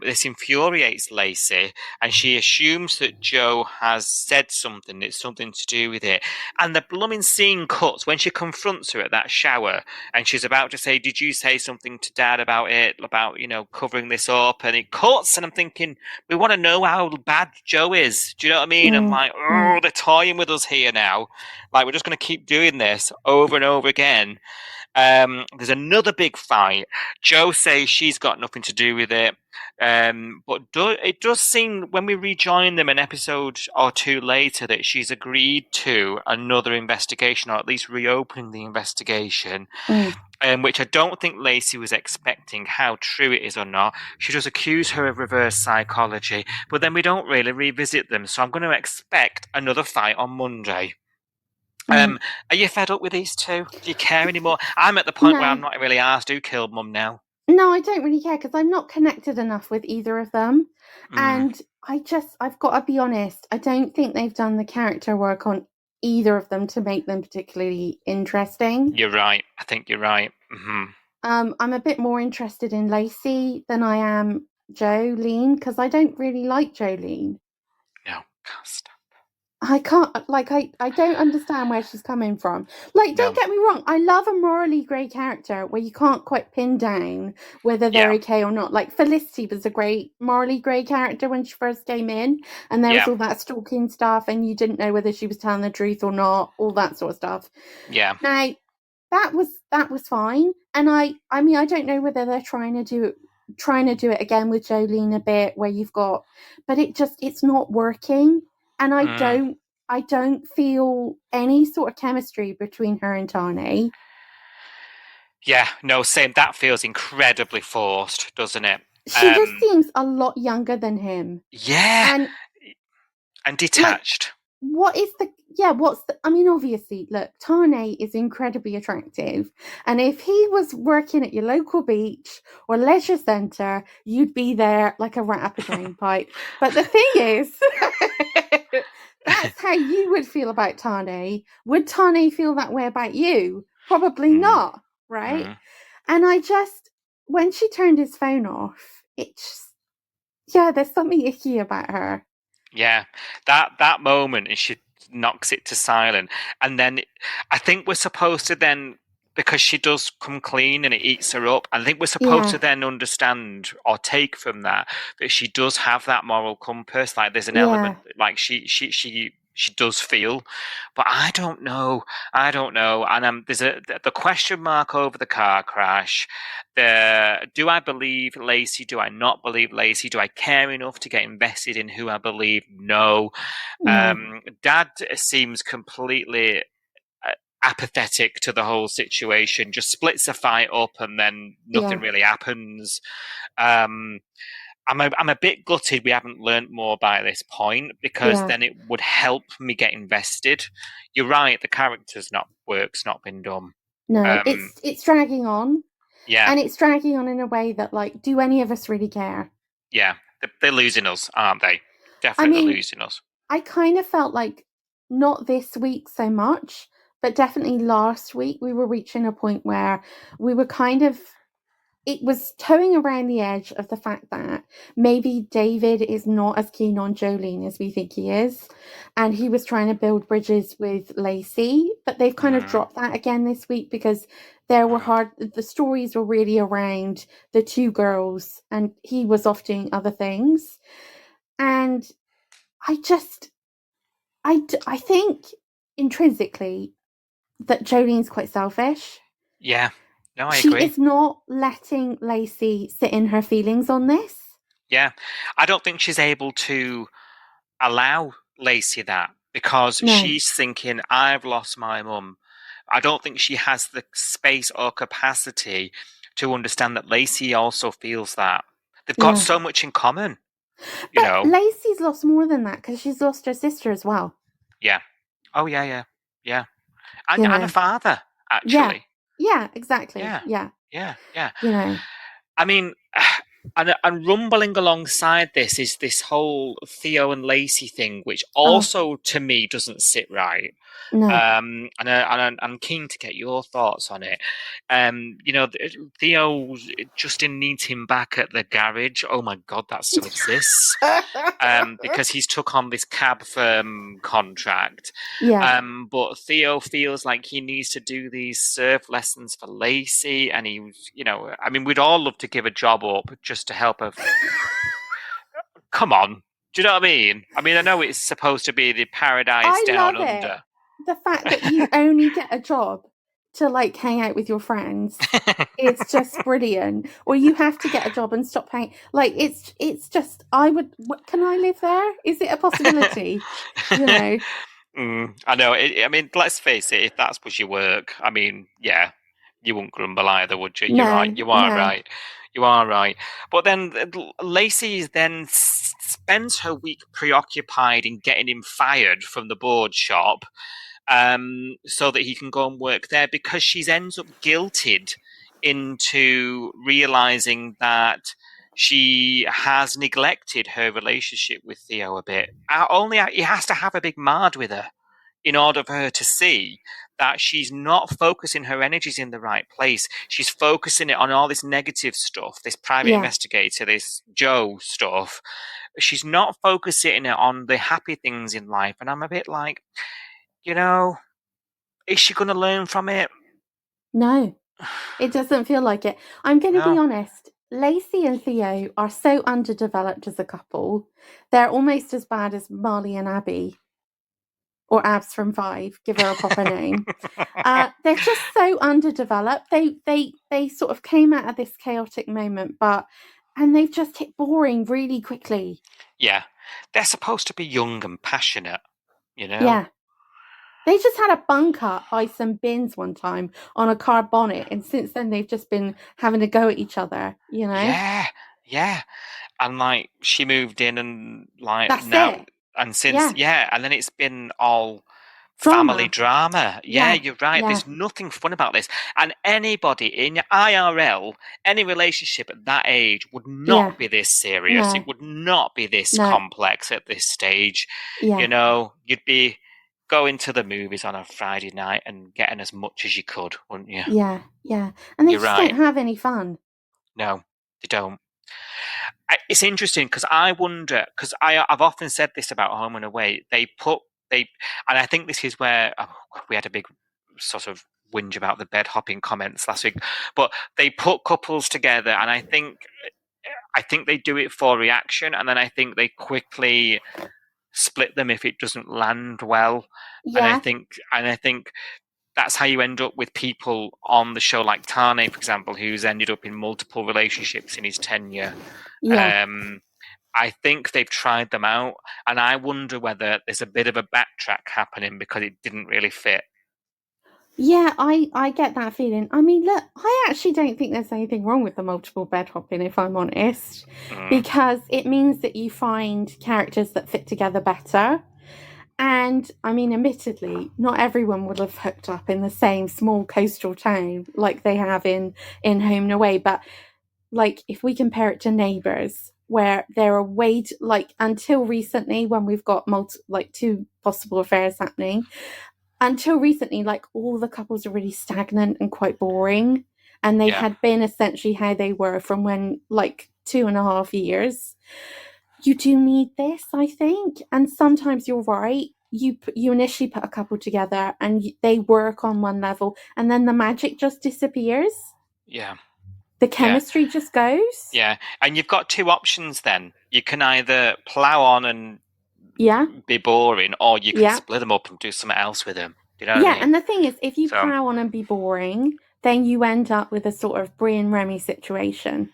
This infuriates Lacey, and she assumes that Joe has said something. It's something to do with it. And the blooming scene cuts when she confronts her at that shower, and she's about to say, "Did you say something to Dad about it? About, covering this up?" And it cuts, and I'm thinking, we want to know how bad Joe is. Do you know what I mean? I'm like, oh, they're toying with us here now. Like, we're just going to keep doing this over and over again. There's another big fight. Joe says she's got nothing to do with it. But it does seem when we rejoin them an episode or two later that she's agreed to another investigation, or at least reopening the investigation, which I don't think Lacey was expecting. How true it is or not. She does accuse her of reverse psychology, but then we don't really revisit them. So I'm going to expect another fight on Monday. Are you fed up with these two? Do you care anymore? I'm at the point where I'm not really asked who killed Mum now. No, I don't really care because I'm not connected enough with either of them. And I've got to be honest, I don't think they've done the character work on either of them to make them particularly interesting. You're right. I think you're right. I'm a bit more interested in Lacey than I am Jolene because I don't really like Jolene. No, can't stop. I can't, I don't understand where she's coming from. Like, don't get me wrong, I love a morally grey character where you can't quite pin down whether they're okay or not. Like, Felicity was a great morally grey character when she first came in, and there was all that stalking stuff, and you didn't know whether she was telling the truth or not, all that sort of stuff. Yeah. Now, that was fine. And I mean, I don't know whether they're trying to do it again with Jolene a bit, where you've got, but it's not working, and I don't feel any sort of chemistry between her and Tane. Yeah, no, same. That feels incredibly forced, doesn't it? She just seems a lot younger than him. Yeah, and detached. I mean, obviously, look, Tane is incredibly attractive, and if he was working at your local beach or leisure centre, you'd be there like a rat up a drain pipe. But the thing is, that's how you would feel about Tane. Would Tane feel that way about you? Probably not, right? And when she turned his phone off, there's something icky about her. Yeah, that moment, and she knocks it to silent, and then I think we're supposed to then, because she does come clean and it eats her up, I think we're supposed to then understand or take from that she does have that moral compass. Like there's an element, like she does feel, but I don't know, and there's the question mark over the car crash. Do I believe Lacey? Do I not believe Lacey? Do I care enough to get invested in who I believe? No. Dad seems completely apathetic to the whole situation, just splits the fight up and then nothing really happens. I'm a bit gutted we haven't learned more by this point, because then it would help me get invested. You're right, the character's not been done. No, it's dragging on. Yeah. And it's dragging on in a way that, like, do any of us really care? Yeah, they're losing us, aren't they? Definitely losing us. I kind of felt like, not this week so much, but definitely last week, we were reaching a point where we were it was towing around the edge of the fact that maybe David is not as keen on Jolene as we think he is. And he was trying to build bridges with Lacey, but they've kind of dropped that again this week, because the stories were really around the two girls and he was off doing other things. And I think intrinsically that Jolene's quite selfish. Yeah. No, I agree. She is not letting Lacey sit in her feelings on this. Yeah. I don't think she's able to allow Lacey that, because she's thinking, I've lost my mum. I don't think she has the space or capacity to understand that Lacey also feels that. They've got so much in common. But Lacey's lost more than that, because she's lost her sister as well. Yeah. Oh, yeah. And a father, actually. Yeah, exactly. Yeah. You know. I mean, and rumbling alongside this is this whole Theo and Lacey thing, which also to me doesn't sit right. No. And I'm keen to get your thoughts on it. Theo, Justin needs him back at the garage. Oh my God, that still exists. Because he's took on this cab firm contract. Yeah. But Theo feels like he needs to do these surf lessons for Lacey, and we'd all love to give a job up just to help her. Come on. Do you know what I mean? I know it's supposed to be the paradise down under. The fact that you only get a job to, like, hang out with your friends, it's just brilliant. Or you have to get a job and stop hanging. Like, it's just, can I live there? Is it a possibility? I know. Let's face it, if that was your work, you wouldn't grumble either, would you? You're right. You are right. You are right. But then Lacey then spends her week preoccupied in getting him fired from the board shop, so that he can go and work there, because she ends up guilted into realizing that she has neglected her relationship with Theo a bit. He has to have a big mad with her in order for her to see that she's not focusing her energies in the right place. She's focusing it on all this negative stuff, this private investigator, this Joe stuff. She's not focusing it on the happy things in life. And I'm a bit like, is she going to learn from it? No, it doesn't feel like it. I'm going to be honest. Lacey and Theo are so underdeveloped as a couple. They're almost as bad as Marley and Abby. or Abs from 5, give her a proper name. They're just so underdeveloped. They sort of came out of this chaotic moment, and they've just hit boring really quickly. Yeah. They're supposed to be young and passionate, you know? Yeah. They just had a bung cut by some bins one time on a car bonnet, and since then they've just been having a go at each other, you know? Yeah. And like she moved in and like That's now it. and since Yeah. and then it's been all family drama. Yeah, Yeah. you're right. Yeah. There's nothing fun about this. And anybody in your IRL, any relationship at that age would not be this serious. No. It would not be this No. complex at this stage. Yeah. You know, you'd be going to the movies on a Friday night and getting as much as you could, wouldn't you? Yeah. And they You're just right. don't have any fun. No, they don't. It's interesting because I wonder, because I've often said this about Home and Away. And I think this is where we had a big sort of whinge about the bed hopping comments last week. But they put couples together, and I think they do it for reaction, and then I think they quickly split them if it doesn't land well. Yeah. And I think that's how you end up with people on the show like Tane, for example, who's ended up in multiple relationships in his tenure. Yeah. I think they've tried them out, and I wonder whether there's a bit of a backtrack happening because it didn't really fit. Yeah, I get that feeling. I mean, look, I actually don't think there's anything wrong with the multiple bed hopping, if I'm honest, because it means that you find characters that fit together better. And I mean, admittedly, not everyone would have hooked up in the same small coastal town like they have in Home and Away. But like, if we compare it to Neighbours, where there are until recently, when we've got two possible affairs happening, until recently, like, all the couples are really stagnant and quite boring, and they had been essentially how they were from when 2.5 years. You do need this, I think, and sometimes you're right. You initially put a couple together and they work on one level, and then the magic just disappears. Yeah. The chemistry just goes. Yeah, and you've got two options then. You can either plow on and be boring, or you can split them up and do something else with them. Do you know what I mean? And the thing is, if you plow on and be boring, then you end up with a sort of Bree and Remi situation.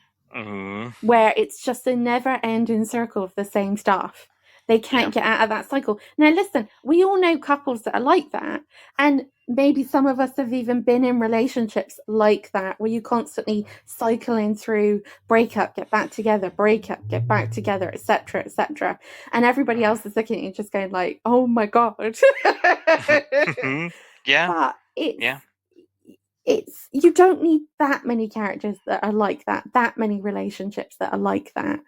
Where it's just a never-ending circle of the same stuff. They can't get out of that cycle. Now, listen, we all know couples that are like that, and maybe some of us have even been in relationships like that, where you constantly cycling through breakup, get back together, breakup, get back together, etc., etc., and everybody else is looking at you just going like, "Oh my god!" Yeah, but it's you don't need that many characters that are like that many relationships that are like that.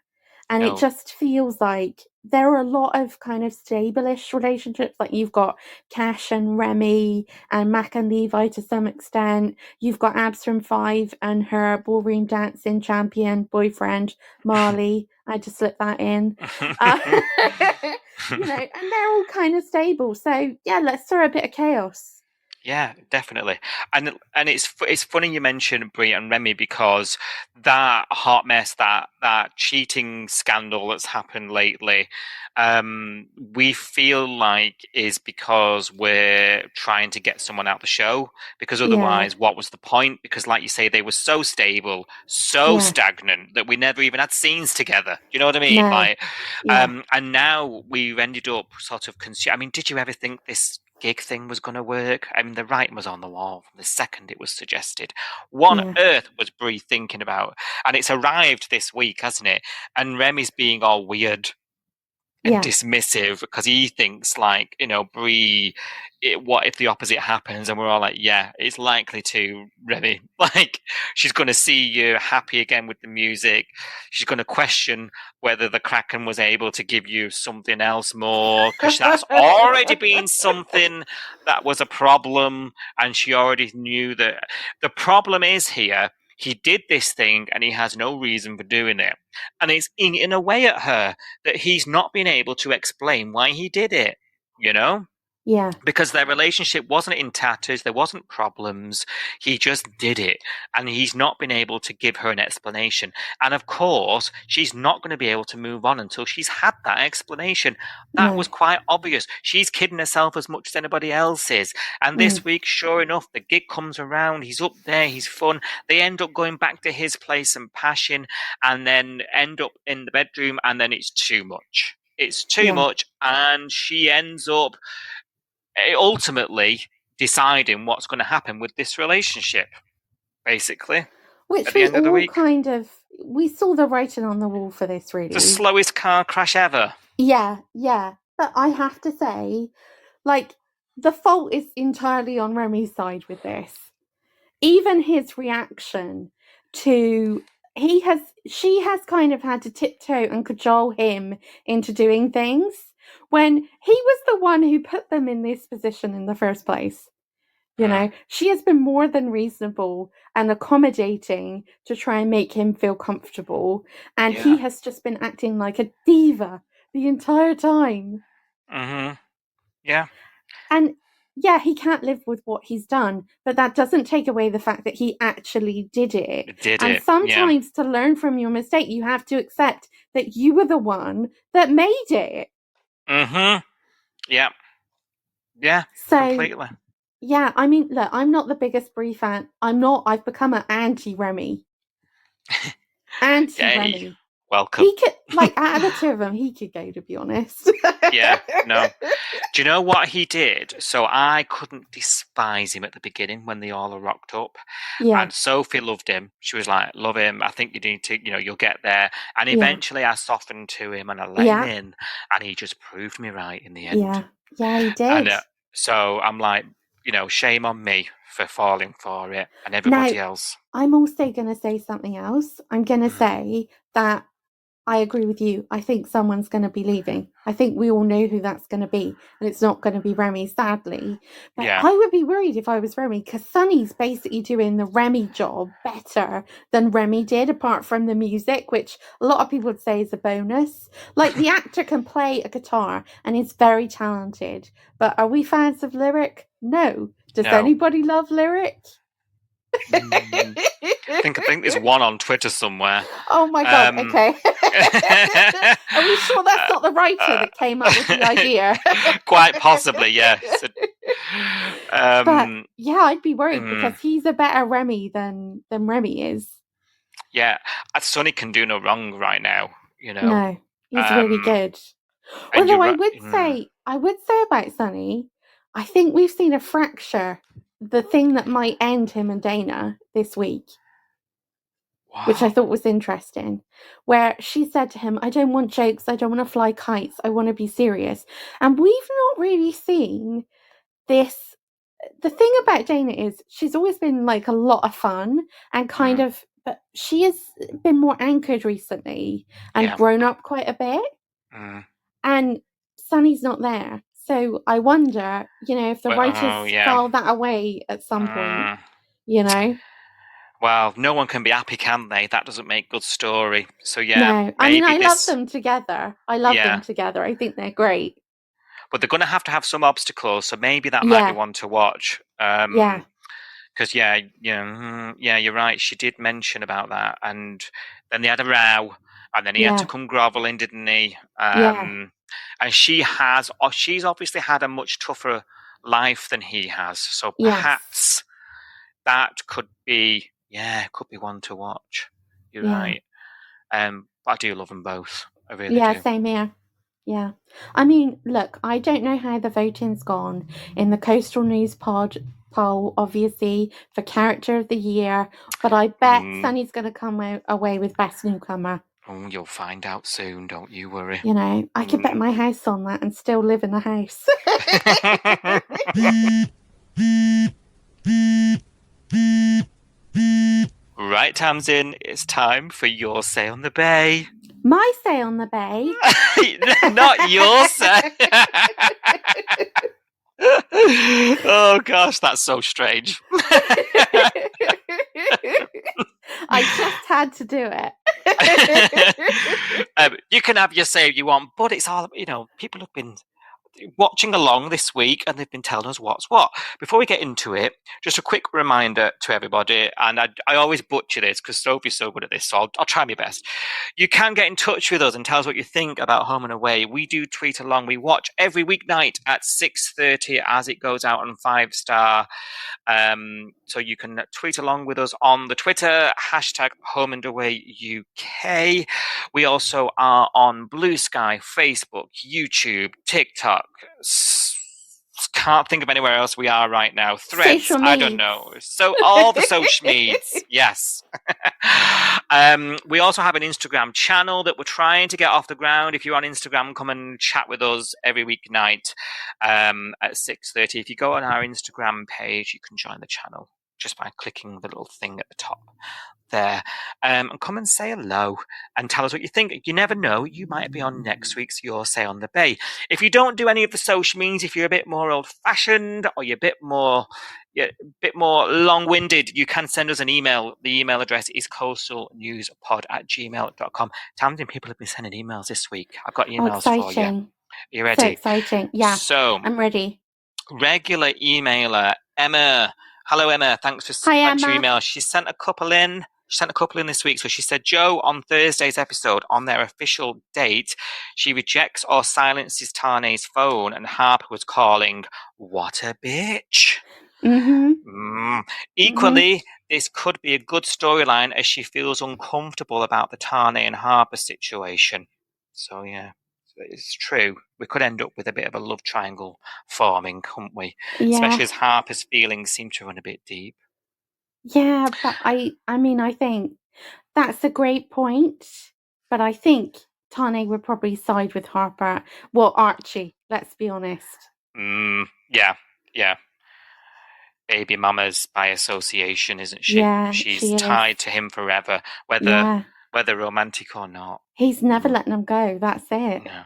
And it just feels like there are a lot of kind of stable-ish relationships. Like, you've got Cash and Remi and Mac and Levi to some extent. You've got Abs from 5 and her ballroom dancing champion boyfriend, Marley. I had to slip that in. And they're all kind of stable. So, yeah, let's throw a bit of chaos. Yeah, definitely. And it's funny you mention Bree and Remi, because that hot mess, that cheating scandal that's happened lately, we feel like is because we're trying to get someone out the show, because otherwise what was the point? Because like you say, they were so stable, so stagnant that we never even had scenes together. Do you know what I mean? And now we've ended up sort of I mean, did you ever think this gig thing was going to work? I mean, the writing was on the wall from the second it was suggested. What on earth was Bree thinking about? And it's arrived this week, hasn't it? And Remi's being all weird and dismissive because he thinks like, Bree, what if the opposite happens? And we're all like, yeah, it's likely to, Remi. Like, she's going to see you happy again with the music. She's going to question whether the Kraken was able to give you something else more, because that's already been something that was a problem, and she already knew that. The problem is here, he did this thing and he has no reason for doing it. And it's in a way at her that he's not been able to explain why he did it, you know? Yeah. Because their relationship wasn't in tatters, there wasn't problems. He just did it, and he's not been able to give her an explanation. And of course, she's not going to be able to move on until she's had that explanation. That No. was quite obvious. She's kidding herself as much as anybody else is. And this week, sure enough, the gig comes around. He's up there. He's fun. They end up going back to his place and Passion, and then end up in the bedroom, and then it's too much. It's too much, and she ends up ultimately deciding what's going to happen with this relationship, basically. Which at the we end of the all week. we saw the writing on the wall for this, really. The slowest car crash ever. Yeah. But I have to say, like, the fault is entirely on Remy's side with this. Even his reaction to she has kind of had to tiptoe and cajole him into doing things when he was the one who put them in this position in the first place. You know, she has been more than reasonable and accommodating to try and make him feel comfortable. And he has just been acting like a diva the entire time. Mm-hmm. Yeah. And yeah, he can't live with what he's done, but that doesn't take away the fact that he actually did it. And sometimes to learn from your mistake, you have to accept that you were the one that made it. Mm-hmm. Yeah. Yeah, so, completely. Yeah, I mean, look, I'm not the biggest Bree fan. I've become an anti-Remi. Anti-Remi. Welcome. He could, like, out of the two of them, he could go, to be honest. Yeah, no. Do you know what he did? So I couldn't despise him at the beginning when they all rocked up. Yeah. And Sophie loved him. She was like, love him. I think you need to, you'll get there. And eventually I softened to him and I let him in. And he just proved me right in the end. Yeah, he did. And so I'm like, shame on me for falling for it and everybody else. I'm also going to say something else. I'm going to say that I agree with you. I think someone's going to be leaving. I think we all know who that's going to be. And it's not going to be Remi, sadly. But I would be worried if I was Remi, because Sonny's basically doing the Remi job better than Remi did, apart from the music, which a lot of people would say is a bonus. Like, the actor can play a guitar and is very talented. But are we fans of Lyric? No. Does anybody love Lyric? I think there's one on Twitter somewhere. Oh my god, okay. Are we sure that's not the writer that came up with the idea? Quite possibly, yeah. But yeah, I'd be worried because he's a better Remi than Remi is. Yeah, Sonny can do no wrong right now, No, he's really good. Although I would say about Sonny, I think we've seen a fracture, the thing that might end him and Dana this week. Wow. Which I thought was interesting, where she said to him, I don't want jokes, I don't want to fly kites, I want to be serious. And we've not really seen this. The thing about Dana is she's always been like a lot of fun and kind of, but she has been more anchored recently and grown up quite a bit. And Sonny's not there. So I wonder, if the writers file that away at some point, Well, no one can be happy, can they? That doesn't make good story. So No, I mean, I love them together. I think they're great. But they're going to have some obstacles, so maybe that might be one to watch. Because you're right. She did mention about that, and then they had a row, and then he had to come groveling, didn't he? And she's obviously had a much tougher life than he has. So perhaps that could be one to watch. You're right. But I do love them both. I really do. Yeah, same here. Yeah. I mean, look, I don't know how the voting's gone in the Coastal News Pod poll, obviously, for Character of the Year, but I bet Sonny's going to come away with Best Newcomer. Oh, you'll find out soon, don't you worry. I could bet my house on that and still live in the house. Right, Tamsin, it's time for your say on the bay. My say on the bay? Not your say. Oh gosh, that's so strange. I just had to do it. You can have your say if you want, but it's all, people have been watching along this week, and they've been telling us what's what. Before we get into it, just a quick reminder to everybody, and I always butcher this because Sophie's so good at this, so I'll try my best. You can get in touch with us and tell us what you think about Home and Away. We do tweet along. We watch every weeknight at 6:30 as it goes out on 5-Star. So you can tweet along with us on the Twitter, hashtag Home and Away UK. We also are on Blue Sky, Facebook, YouTube, TikTok. Can't think of anywhere else we are right now. Threads, Social I don't meds. know. So all the social meds, yes. We also have an Instagram channel that we're trying to get off the ground. If you're on Instagram, come and chat with us every weeknight at 6:30. If you go on our Instagram page, you can join the channel just by clicking the little thing at the top there, and come and say hello and tell us what you think. You never know, you might be on next week's Your Say on the Bay. If you don't do any of the social means, if you're a bit more old-fashioned or you're a bit more long-winded, you can send us an email. The email address is coastalnewspod@gmail.com. How many people have been sending emails this week? I've got emails for you. Exciting. You ready? So exciting. Yeah, So, I'm ready. regular emailer Emma. Hello, Emma. Thanks for Hi, your Emma. email. She sent a couple in. This week. So she said, Joe, on Thursday's episode, on their official date, she rejects or silences Tane's phone, and Harper was calling, "What a bitch." Equally, this could be a good storyline as she feels uncomfortable about the Tane and Harper situation. So, yeah. It's true. We could end up with a bit of a love triangle forming, couldn't we? Yeah. Especially as Harper's feelings seem to run a bit deep. Yeah, but I think that's a great point. But I think Tane would probably side with Harper. Well, Archie, let's be honest. Yeah. Baby mama's by association, isn't she? Yeah, She's she is. tied to him forever, whether romantic or not. He's never letting him go. That's it. No.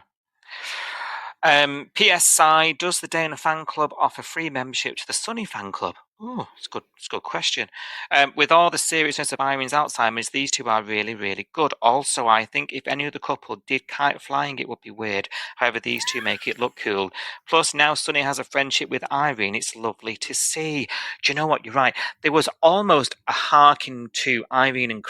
PSI, does the Dana fan club offer free membership to the Sunny fan club? Oh, it's a good question. With all the seriousness of Irene's Alzheimer's, these two are really, really good. Also, I think if any other couple did kite flying, it would be weird. However, these two make it look cool. Plus, now Sunny has a friendship with Irene. It's lovely to see. Do you know what? You're right. There was almost a harking to Irene and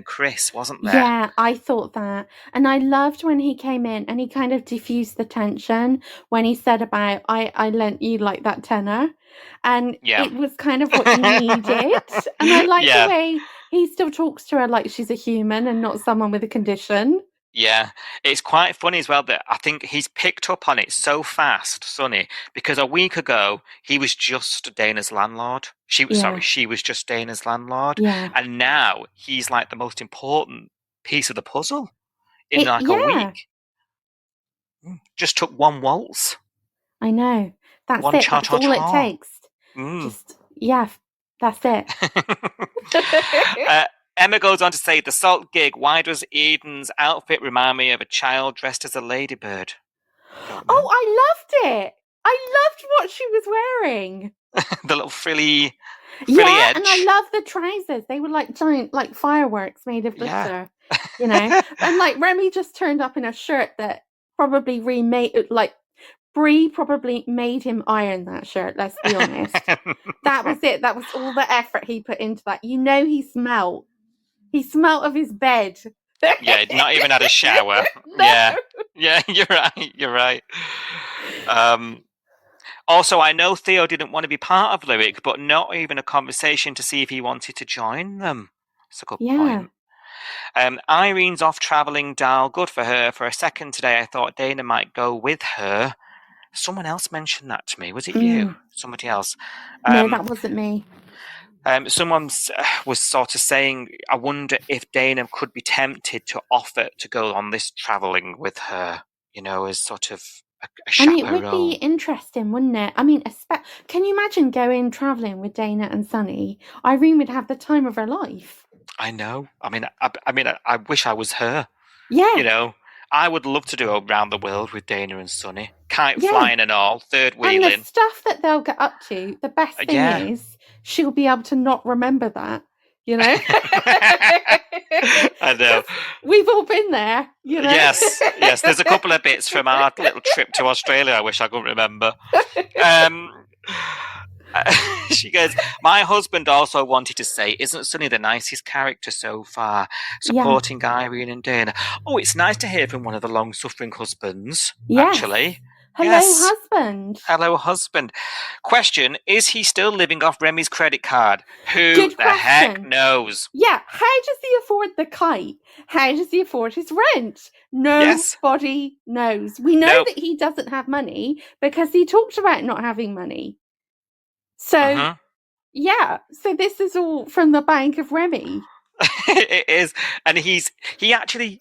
Chris, wasn't there? Yeah, I thought that. And I loved when he came in and he kind of diffused the tension when he said about, I lent you like that tenner. And it was kind of what you needed. And I like the way he still talks to her like she's a human and not someone with a condition. Yeah, it's quite funny as well that I think he's picked up on it so fast, Sonny, because a week ago he was just Dana's landlord. She was just Dana's landlord. Yeah. And now he's like the most important piece of the puzzle in a week. Just took one waltz. I know. That's one it. That's all it takes. That's it. Emma goes on to say, the salt gig, why does Eden's outfit remind me of a child dressed as a ladybird? Oh, I loved it. I loved what she was wearing. The little frilly edge. And I love the trousers. They were like giant, like fireworks made of glitter, you know? And like Remi just turned up in a shirt that probably Bree probably made him iron that shirt, let's be honest. That was it. That was all the effort he put into that. You know, he smelt. He smelt of his bed. Yeah, not even had a shower. No. Yeah, you're right. Also, I know Theo didn't want to be part of Lyric, but not even a conversation to see if he wanted to join them. That's a good point. Irene's off travelling, Dal. Good for her. For a second today, I thought Dana might go with her. Someone else mentioned that to me. Was it you? Somebody else? No, that wasn't me. Someone was sort of saying, I wonder if Dana could be tempted to offer to go on this travelling with her, you know, as sort of a chaperone. And it would be interesting, wouldn't it? I mean, can you imagine going travelling with Dana and Sunny? Irene would have the time of her life. I know. I wish I was her. Yeah. You know, I would love to do around the world with Dana and Sunny. Kite flying and all, third wheeling. And the stuff that they'll get up to, the best thing is she'll be able to not remember that. you know? I know. We've all been there, you know? Yes. There's a couple of bits from our little trip to Australia I wish I could remember. She goes, my husband also wanted to say, isn't Sonny the nicest character so far? Supporting Irene and Dana. Oh, it's nice to hear from one of the long-suffering husbands, actually. Hello, husband. Hello, husband. Question, is he still living off Remi's credit card? Who Good the heck knows? Yeah, how does he afford the kite? How does he afford his rent? Nobody knows. We know that he doesn't have money because he talked about not having money. So, so this is all from the bank of Remi. It is. And he actually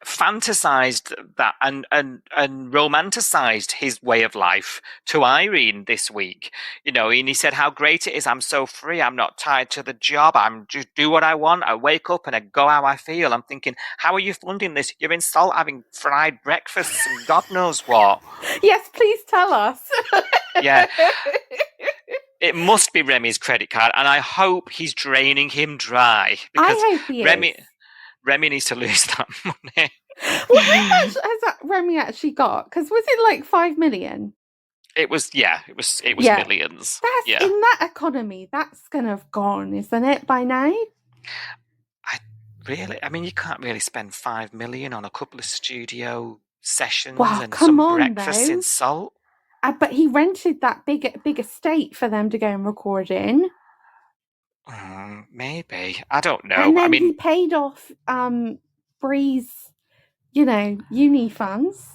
fantasized that and romanticized his way of life to Irene this week. And he said how great it is. I'm so free. I'm not tied to the job. I'm just do what I want. I wake up and I go how I feel. I'm thinking, how are you funding this? You're in Salt having fried breakfasts and God knows what. Yes, please tell us. Yeah. It must be Remi's credit card, and I hope he's draining him dry. Because I hope he is. Remi needs to lose that money. Well, how much has Remi actually got? Because was it like 5 million? It was millions. That's in that economy. That's gonna have gone, isn't it, by now? I mean, you can't really spend 5 million on a couple of studio sessions and come some on, breakfast in Salt. But he rented that big estate for them to go and record in. Maybe. I don't know. And then he paid off Bree's, uni funds.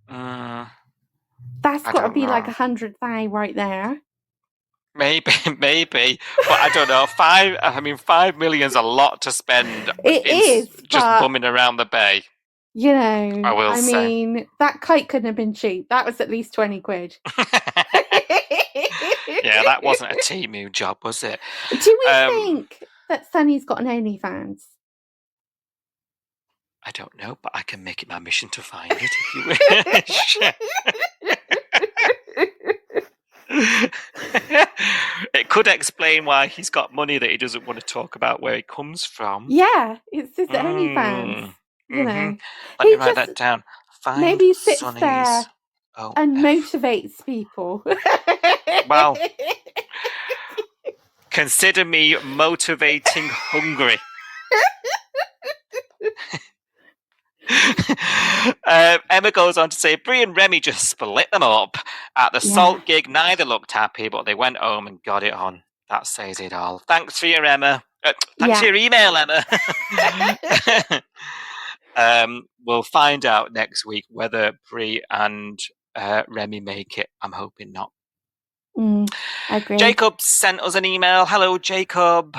That's got to be like 100,000 right there. Maybe. But I don't know. 5 million's a lot to spend. It is. Just bumming around the bay. I mean, that kite couldn't have been cheap. That was at least 20 quid. Yeah, that wasn't a Temu job, was it? Do we think that Sonny's got an OnlyFans? I don't know, but I can make it my mission to find it if you wish. It could explain why he's got money that he doesn't want to talk about where it comes from. Yeah, it's his OnlyFans. Let me write that down. Maybe sits there and motivates people. Well, consider me motivating hungry. Emma goes on to say, Bree and Remi just split them up. At the Salt gig, neither looked happy, but they went home and got it on. That says it all. Thanks for your Emma. Thanks for your email, Emma. We'll find out next week whether Bree and Remi make it. I'm hoping not. I agree. Jacob sent us an email. Hello, Jacob.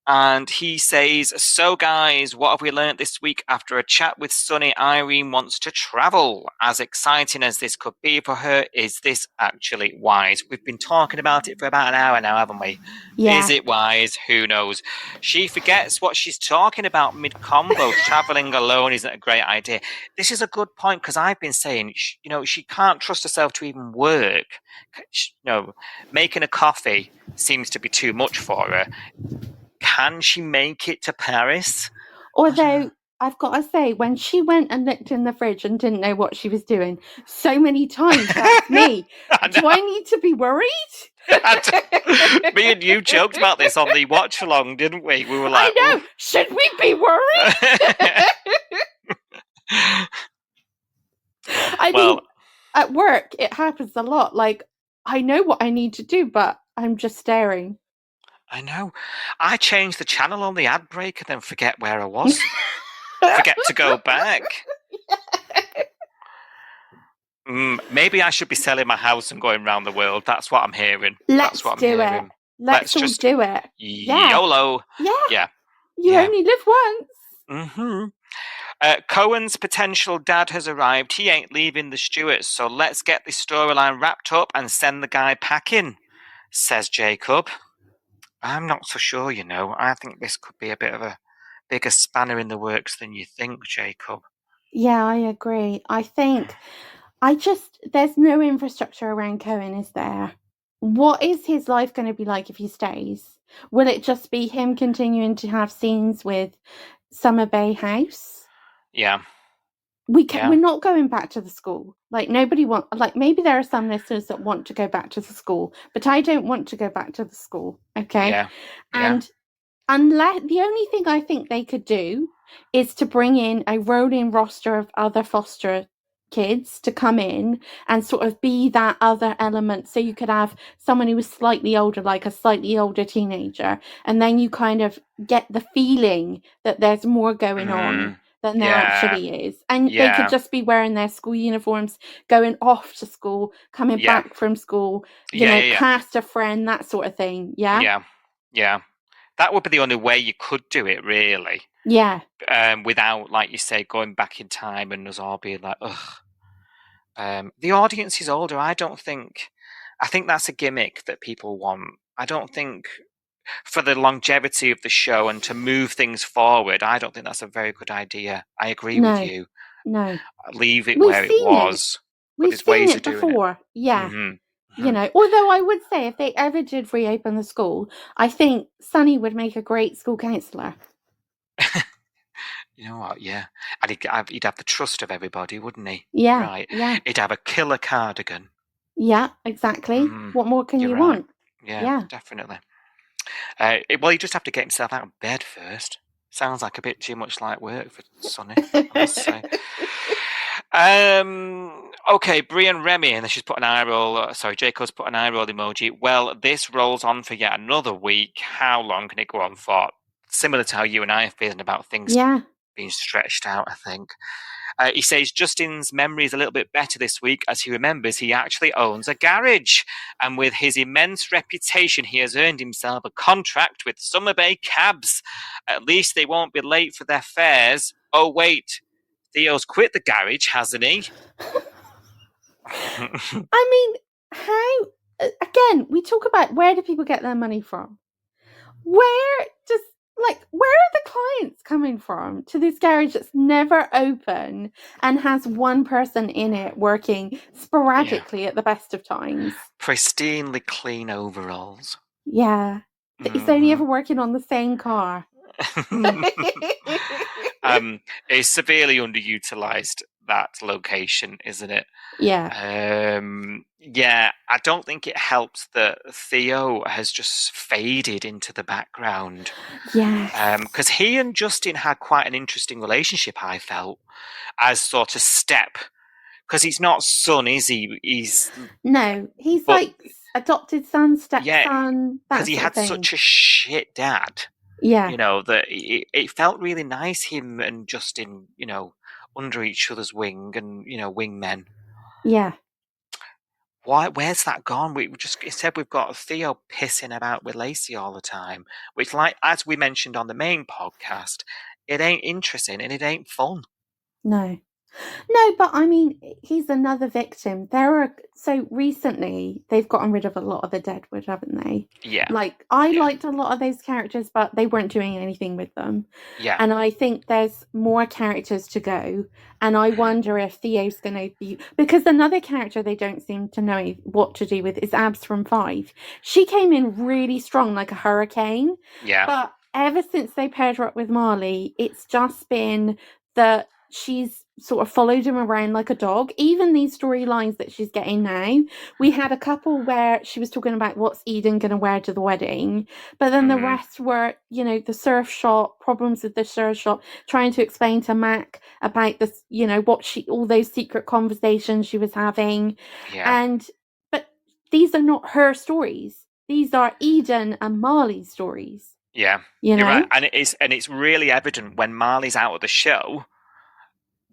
And he says, so guys, what have we learnt this week after a chat with Sonny? Irene wants to travel. As exciting as this could be for her, is this actually wise? We've been talking about it for about an hour now, haven't we? Yeah. Is it wise? Who knows? She forgets what she's talking about mid-combo. Traveling alone isn't a great idea. This is a good point, because I've been saying, she can't trust herself to even work. Making a coffee seems to be too much for her. Can she make it to Paris? Although, I've got to say, when she went and looked in the fridge and didn't know what she was doing, so many times, that's me. Do I need to be worried? Me and you joked about this on the watch-along, didn't we? We were like, I know. Should we be worried? I mean, at work, it happens a lot. Like, I know what I need to do, but I'm just staring. I know. I changed the channel on the ad break and then forget where I was. Forget to go back. Maybe I should be selling my house and going around the world. That's what I'm hearing. Let's do it. Let's all do it. YOLO. Yeah. You only live once. Cohen's potential dad has arrived. He ain't leaving the Stewarts, so let's get this storyline wrapped up and send the guy packing, says Jacob. I'm not so sure, I think this could be a bit of a bigger spanner in the works than you think, Jacob. Yeah, I agree. I think there's no infrastructure around Cohen, is there? what is his life going to be like if he stays? Will it just be him continuing to have scenes with Summer Bay House? Yeah. We're not going back to the school. Like, nobody maybe there are some listeners that want to go back to the school, but I don't want to go back to the school. Okay. Yeah. And unless the only thing I think they could do is to bring in a rolling roster of other foster kids to come in and sort of be that other element. So you could have someone who was slightly older, like a slightly older teenager, and then you kind of get the feeling that there's more going on than there actually is. And they could just be wearing their school uniforms, going off to school, coming back from school, you know, cast a friend, that sort of thing. Yeah. That would be the only way you could do it, really. Yeah. Without, like you say, going back in time and us all being like, ugh. The audience is older. I think that's a gimmick that people want. I don't think for the longevity of the show and to move things forward, I don't think that's a very good idea. I agree with you. No. Leave it where it was. We've seen it before. Yeah. You know, although I would say if they ever did reopen the school, I think Sonny would make a great school counsellor. You know what? Yeah. And he'd have the trust of everybody, wouldn't he? Yeah. Right. Yeah. He'd have a killer cardigan. Yeah, exactly. What more can you want? Yeah, definitely. Well, you just have to get himself out of bed first. Sounds like a bit too much like work for Sonny, I must say. Okay, Bree and Remi, and she's put an eye roll. Sorry, Jacob's put an eye roll emoji. Well, this rolls on for yet another week. How long can it go on for? Similar to how you and I are feeling about things being stretched out, I think. He says Justin's memory is a little bit better this week as he remembers he actually owns a garage. And with his immense reputation, he has earned himself a contract with Summer Bay Cabs. At least they won't be late for their fares. Oh, wait. Theo's quit the garage, hasn't he? I mean, how... Again, we talk about where do people get their money from? Where are the clients coming from to this garage that's never open and has one person in it working sporadically at the best of times? Pristinely clean overalls. Yeah. It's only ever working on the same car. It's severely underutilized, that location, isn't it? Yeah. Yeah, I don't think it helps that Theo has just faded into the background. Yeah. Because he and Justin had quite an interesting relationship, I felt, as sort of step. Because he's not son, is he? He's like adopted son, stepson. Yeah, because he had such a shit dad. Yeah. You know, that it felt really nice, him and Justin, you know, under each other's wing and, you know, wingmen. Yeah. Where's that gone? We just said we've got Theo pissing about with Lacey all the time, which, like, as we mentioned on the main podcast, it ain't interesting and it ain't fun. No, but I mean, he's another victim. So recently they've gotten rid of a lot of the Deadwood, haven't they? Yeah. Like, I liked a lot of those characters, but they weren't doing anything with them. Yeah. And I think there's more characters to go. And I wonder if Theo's going to be... Because another character they don't seem to know what to do with is Abs from 5. She came in really strong, like a hurricane. Yeah. But ever since they paired her up with Marley, it's just been that she's sort of followed him around like a dog. Even these storylines that she's getting now, we had a couple where she was talking about what's Eden going to wear to the wedding, but then the rest were, you know, the surf shop, problems with the surf shop, trying to explain to Mac about this, you know, all those secret conversations she was having. Yeah. But these are not her stories. These are Eden and Marley's stories. Yeah. You know? You're right. And it's really evident when Marley's out of the show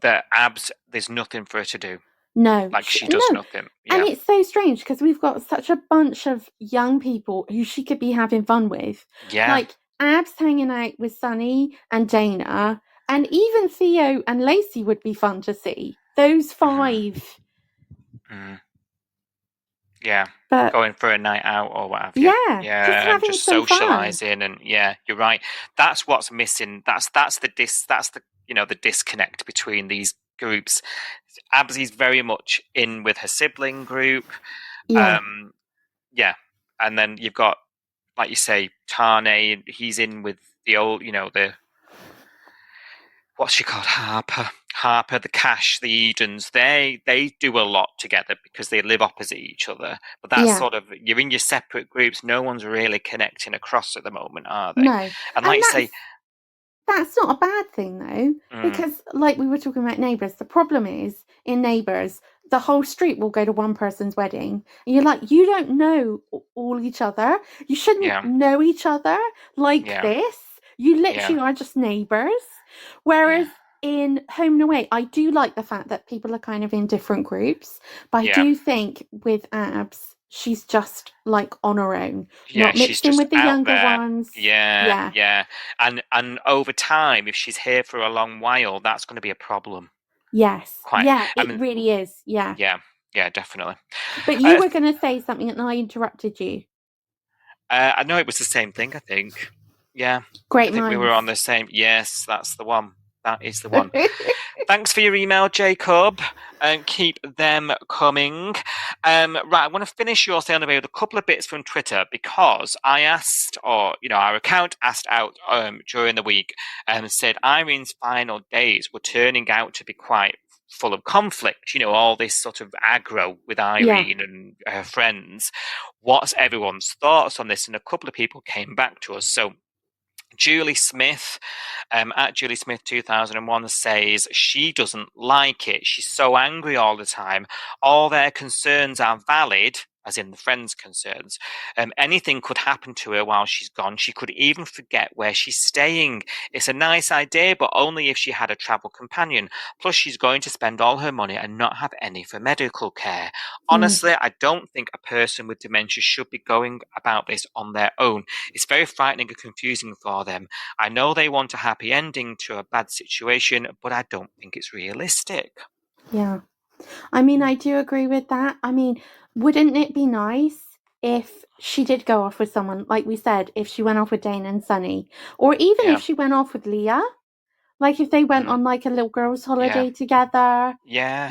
that Abs, there's nothing for her to do. No. Like, she does nothing. Yeah. And it's so strange because we've got such a bunch of young people who she could be having fun with. Yeah. Like, Abs hanging out with Sunny and Dana, and even Theo and Lacey would be fun to see. Those 5. Yeah. But, going for a night out or what have you. Yeah. Just socializing and you're right. That's what's missing. That's the you know, the disconnect between these groups. Absy's very much in with her sibling group. Yeah. yeah, and then you've got, like you say, Tane. He's in with the old, the what's she called, Harper, the Cash, the Edens. They do a lot together because they live opposite each other. But that's Yeah. sort of, you're in your separate groups. No one's really connecting across at the moment, are they? No. And And like you say, that's not a bad thing though, mm, because like we were talking about Neighbours, the problem is in Neighbours, the whole street will go to one person's wedding, and you're like, you don't know all each other. You shouldn't yeah, know each other like yeah, this. You yeah, literally are just neighbours. yeah, Whereas in Home and Away, I do like the fact that people are kind of in different groups, but I yeah, do think with Abs, she's just like on her own, yeah. not She's mixed in just with the out younger there. ones. Yeah, Yeah. yeah. And over time, if she's here for a long while, that's going to be a problem. Yes. Quite. Yeah, I it mean, really is. Yeah. yeah, yeah, definitely. But you were going to say something and I interrupted you. I know it was the same thing, I think. Yeah. Great I think we were minds. on the same. Yes, that's the one. That is the one. Thanks for your email, Jacob, and keep them coming. Right, I want to finish your saying about a couple of bits from Twitter because I asked, or our account asked out during the week and said Irene's final days were turning out to be quite full of conflict. All this sort of aggro with Irene and her friends. What's everyone's thoughts on this? And a couple of people came back to us. So Julie Smith, at Julie Smith 2001, says she doesn't like it. She's so angry all the time. All their concerns are valid, as in the friends' concerns. Anything could happen to her while she's gone. She could even forget where she's staying. It's a nice idea, but only if she had a travel companion. Plus, she's going to spend all her money and not have any for medical care. Honestly, I don't think a person with dementia should be going about this on their own. It's very frightening and confusing for them. I know they want a happy ending to a bad situation, but I don't think it's realistic. Yeah. I mean, I do agree with that. I mean, wouldn't it be nice if she did go off with someone, like we said, if she went off with Dane and Sunny, or even Yeah. if she went off with Leah? Like if they went on like a little girls' holiday together. Yeah.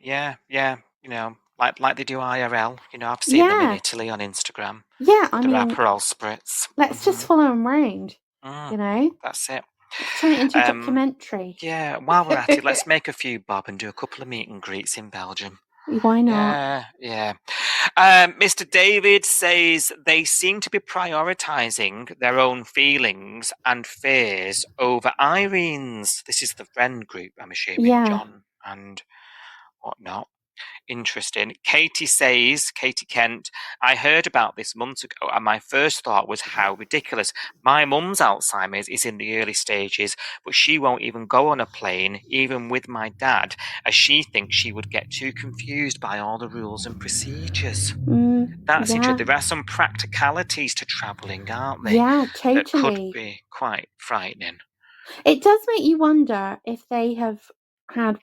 Yeah. Yeah. Like they do IRL. I've seen them in Italy on Instagram. Yeah, I Their mean, Aperol spritz. let's just follow them round. That's it. Let's turn it into a documentary. Yeah, while we're at it, let's make a few bob and do a couple of meet and greets in Belgium. Why not? Yeah. Mr. David says they seem to be prioritising their own feelings and fears over Irene's. This is the friend group, I'm assuming, John and whatnot. Interesting. Katie Kent, I heard about this months ago, and my first thought was how ridiculous. My mum's Alzheimer's is in the early stages, but she won't even go on a plane, even with my dad, as she thinks she would get too confused by all the rules and procedures. That's interesting. There are some practicalities to travelling, aren't there? Yeah, totally. That could be quite frightening. It does make you wonder if they have had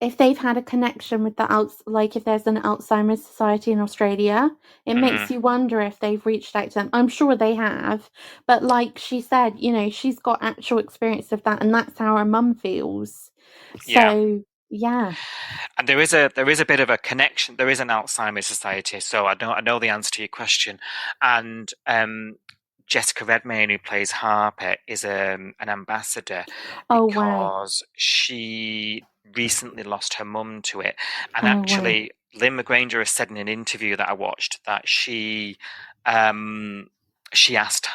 if they've had a connection with like if there's an Alzheimer's Society in Australia. It makes you wonder if they've reached out to them. I'm sure they have, but like she said, she's got actual experience of that, and that's how her mum feels. So yeah. And there is a bit of a connection. There is an Alzheimer's Society, so I know the answer to your question. And Jessica Redmayne, who plays Harper, is an ambassador because she recently lost her mum to it. And actually, Lynn McGranger has said in an interview that I watched that she asked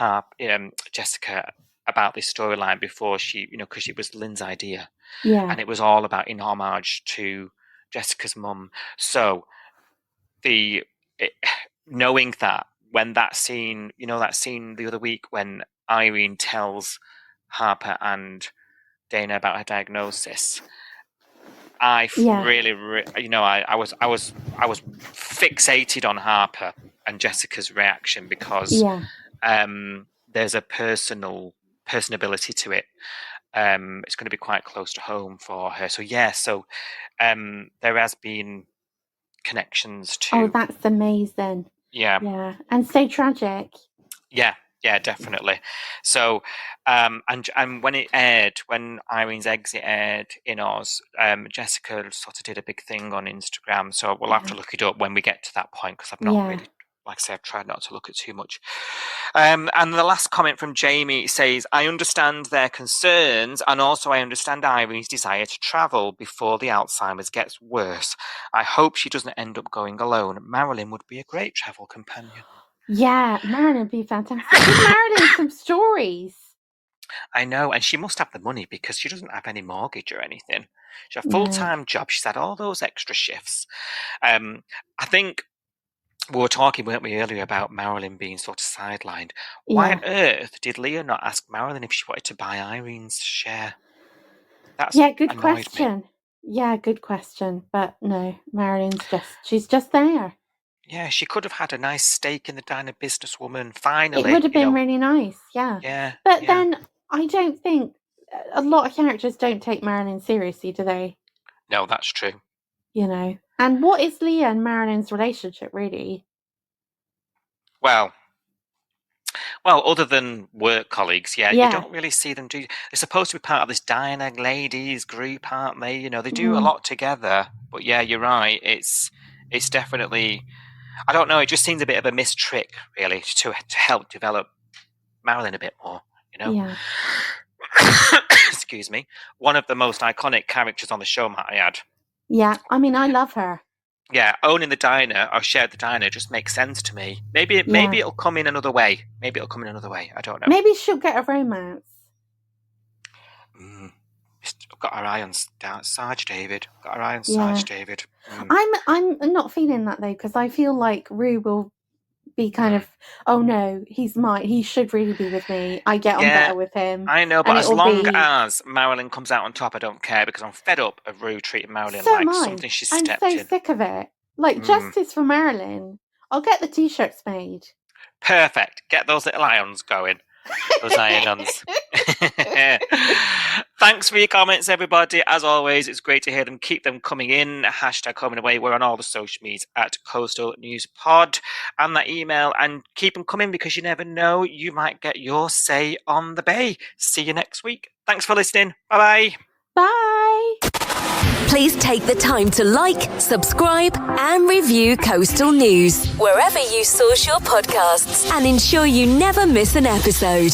Jessica about this storyline before she, because it was Lynn's idea. Yeah. And it was all about in homage to Jessica's mum. So knowing that, when that scene, that scene the other week when Irene tells Harper and Dana about her diagnosis, I was fixated on Harper and Jessica's reaction because there's a personability to it. It's going to be quite close to home for her. So there has been connections to. Oh, that's amazing. Yeah. Yeah, and so tragic. Yeah, Yeah, definitely. So, and when it aired, when Irene's exit aired in Oz, Jessica sort of did a big thing on Instagram. So we'll have to look it up when we get to that point, because I've not really, like I said, I've tried not to look at too much. And the last comment from Jamie says, I understand their concerns, and also I understand Irene's desire to travel before the Alzheimer's gets worse. I hope she doesn't end up going alone. Marilyn would be a great travel companion. Yeah, Marilyn would be fantastic. Give Marilyn some stories. I know, and she must have the money because she doesn't have any mortgage or anything. She has a full-time job. She's had all those extra shifts. I think we were talking, weren't we, earlier about Marilyn being sort of sidelined. Why on earth did Leah not ask Marilyn if she wanted to buy Irene's share? That's good question. Me. Yeah, good question. But no, she's just there. Yeah, she could have had a nice stake in the diner, businesswoman, finally. It would have been really nice, yeah. Yeah. But then I don't think a lot of characters don't take Marilyn seriously, do they? No, that's true. You know. And what is Leah and Marilyn's relationship, really? Well, other than work colleagues, you don't really see them do. They're supposed to be part of this diner ladies group, aren't they? You know, they do a lot together. But yeah, you're right. It's definitely, I don't know. It just seems a bit of a missed trick, really, to help develop Marilyn a bit more. You know. Yeah. Excuse me. One of the most iconic characters on the show, might I add. Yeah, I mean, I love her. Yeah, owning the diner or shared the diner just makes sense to me. Maybe it'll come in another way. I don't know. Maybe she'll get a romance. Got her eye on Sarge David. David. I'm not feeling that though, because I feel like Rue will be kind of, oh no, he's mine. He should really be with me. I get on better with him. I know, but as long as Marilyn comes out on top, I don't care, because I'm fed up of Rue treating Marilyn like something she's stepped in. I'm so sick of it. Like, justice for Marilyn. I'll get the t-shirts made. Perfect. Get those little ions going. Those ions. Thanks for your comments, everybody. As always, it's great to hear them. Keep them coming in. #HomeAndAway. We're on all the social medias at Coastal News Pod, and that email, and keep them coming, because you never know, you might get your say on the bay. See you next week. Thanks for listening. Bye-bye. Bye. Please take the time to like, subscribe, and review Coastal News wherever you source your podcasts, and ensure you never miss an episode.